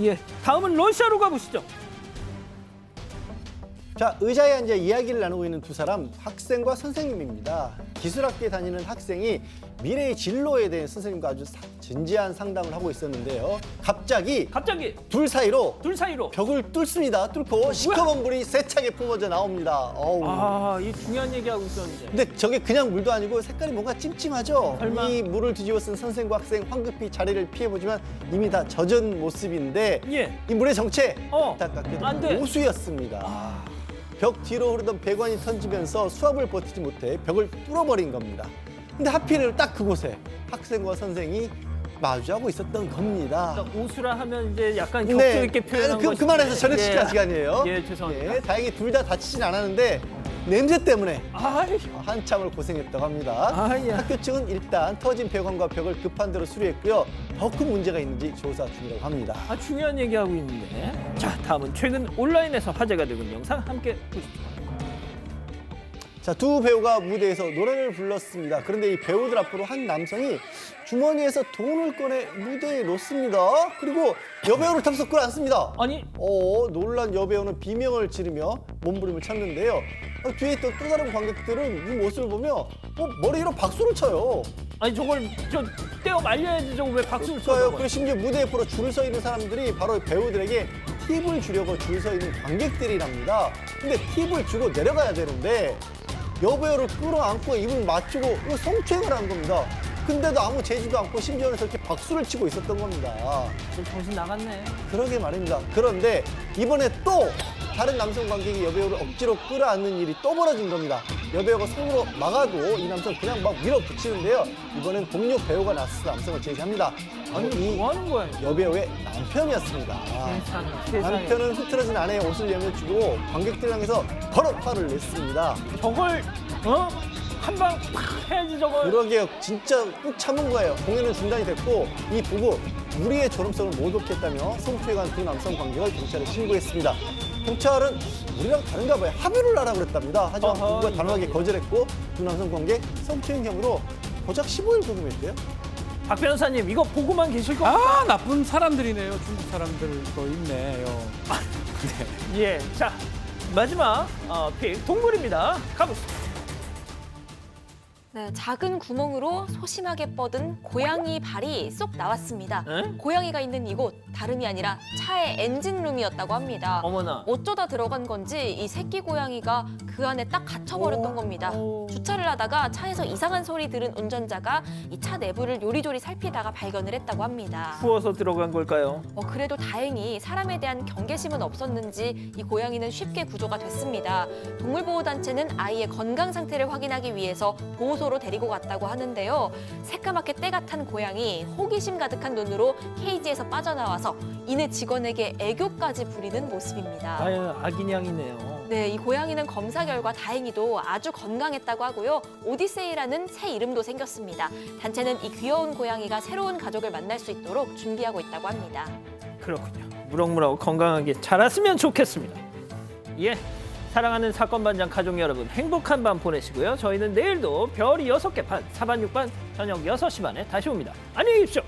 예. 다음은 러시아로 가보시죠.
자, 의자에 앉아 이야기를 나누고 있는 두 사람, 학생과 선생님입니다. 기술학교에 다니는 학생이 미래의 진로에 대해 선생님과 아주 진지한 상담을 하고 있었는데요. 갑자기 둘 사이로 벽을 뚫습니다. 뚫고 시커먼 물이 세차게 뿜어져 나옵니다.
이 중요한 얘기하고 있었는데.
근데 저게 그냥 물도 아니고 색깔이 뭔가 찜찜하죠?
설마?
이 물을 뒤집어 쓴 선생과 학생 황급히 자리를 피해보지만 이미 다 젖은 모습인데 이 물의 정체 안타깝게도 오수였습니다. 벽 뒤로 흐르던 배관이 터지면서 수압을 버티지 못해 벽을 뚫어버린 겁니다. 근데 하필 딱 그곳에 학생과 선생이 마주하고 있었던 겁니다.
그러니까 오수라 하면 이제 약간 격조 있게 표현한 것인데.
그만해서 전해치ക്കാൻ 시간이에요.
죄송합니다.
다행히 둘 다 다치진 않았는데 냄새 때문에
아이,
한참을 고생했다고 합니다.
아이야.
학교 측은 일단 터진 배관과 벽을 급한 대로 수리했고요. 더 큰 문제가 있는지 조사 중이라고 합니다.
중요한 얘기하고 있는데. 자, 다음은 최근 온라인에서 화제가 되고 있는 영상 함께 보시죠.
자, 두 배우가 무대에서 노래를 불렀습니다. 그런데 이 배우들 앞으로 한 남성이 주머니에서 돈을 꺼내 무대에 놓습니다. 그리고 여배우를 탑석을 않습니다.
아니,
놀란 여배우는 비명을 지르며 몸부림을 찾는데요. 뒤에 있던 또 다른 관객들은 이 모습을 보며 머리로 박수를 쳐요.
아니 저걸 떼어 말려야지. 저거 왜 박수를
그러니까요.
쳐요?
그리고 심지어 무대 옆으로 줄을 서 있는 사람들이 바로 배우들에게 팁을 주려고 줄 서 있는 관객들이랍니다. 근데 팁을 주고 내려가야 되는데 여배우를 끌어안고 입을 맞추고 이거 성추행을 한 겁니다. 근데도 아무 제지도 않고 심지어는 저렇게 박수를 치고 있었던 겁니다.
좀 정신 나갔네.
그러게 말입니다. 그런데 이번에 또 다른 남성 관객이 여배우를 억지로 끌어안는 일이 또 벌어진 겁니다. 여배우가 손으로 막아도 이 남성 그냥 막 밀어붙이는데요. 이번엔 동료 배우가 나서서 남성을 제기합니다.
아니, 뭐 하는 거야?
여배우의 남편이었습니다.
세상에.
남편은 흐트러진 아내의 옷을 내려주고 관객들 향해서 버럭 화를 냈습니다.
저걸 한 방 팍 해야지 저걸.
그러게요. 진짜 꾹 참은 거예요. 공연은 중단이 됐고 이 부부 우리의 존엄성을 모독했다며 성추행한 두 남성 관객을 경찰에 신고했습니다. 경찰은 우리랑 다른가 봐요. 합의를 하라고 그랬답니다. 하지만 부부가 단호하게 거절했고 두 남성 관객 성추행 혐의로 고작 15일 구금했대요.
박 변호사님 이거 보고만 계실 겁니까?
나쁜 사람들이네요. 중국 사람들도 있네요.
예, 자 마지막 픽 동물입니다. 가보시죠.
네, 작은 구멍으로 소심하게 뻗은 고양이 발이 쏙 나왔습니다.
에?
고양이가 있는 이곳 다름이 아니라 차의 엔진룸이었다고 합니다.
어머나.
어쩌다 들어간 건지 이 새끼 고양이가 그 안에 딱 갇혀버렸던 겁니다. 주차를 하다가 차에서 이상한 소리 들은 운전자가 이 차 내부를 요리조리 살피다가 발견을 했다고 합니다.
추워서 들어간 걸까요?
그래도 다행히 사람에 대한 경계심은 없었는지 이 고양이는 쉽게 구조가 됐습니다. 동물보호단체는 아이의 건강 상태를 확인하기 위해서 보호소로 데리고 갔다고 하는데요. 새까맣게 때가 탄 고양이, 호기심 가득한 눈으로 케이지에서 빠져나와서 이내 직원에게 애교까지 부리는 모습입니다.
아유, 아기냥이네요.
네, 이 고양이는 검사 결과 다행히도 아주 건강했다고 하고요. 오디세이라는 새 이름도 생겼습니다. 단체는 이 귀여운 고양이가 새로운 가족을 만날 수 있도록 준비하고 있다고 합니다.
그렇군요. 무럭무럭 건강하게 자랐으면 좋겠습니다. 예, 사랑하는 사건반장 가족 여러분 행복한 밤 보내시고요. 저희는 내일도 별이 6개 반, 사반 6반 저녁 6시 반에 다시 옵니다. 안녕히 계십시오.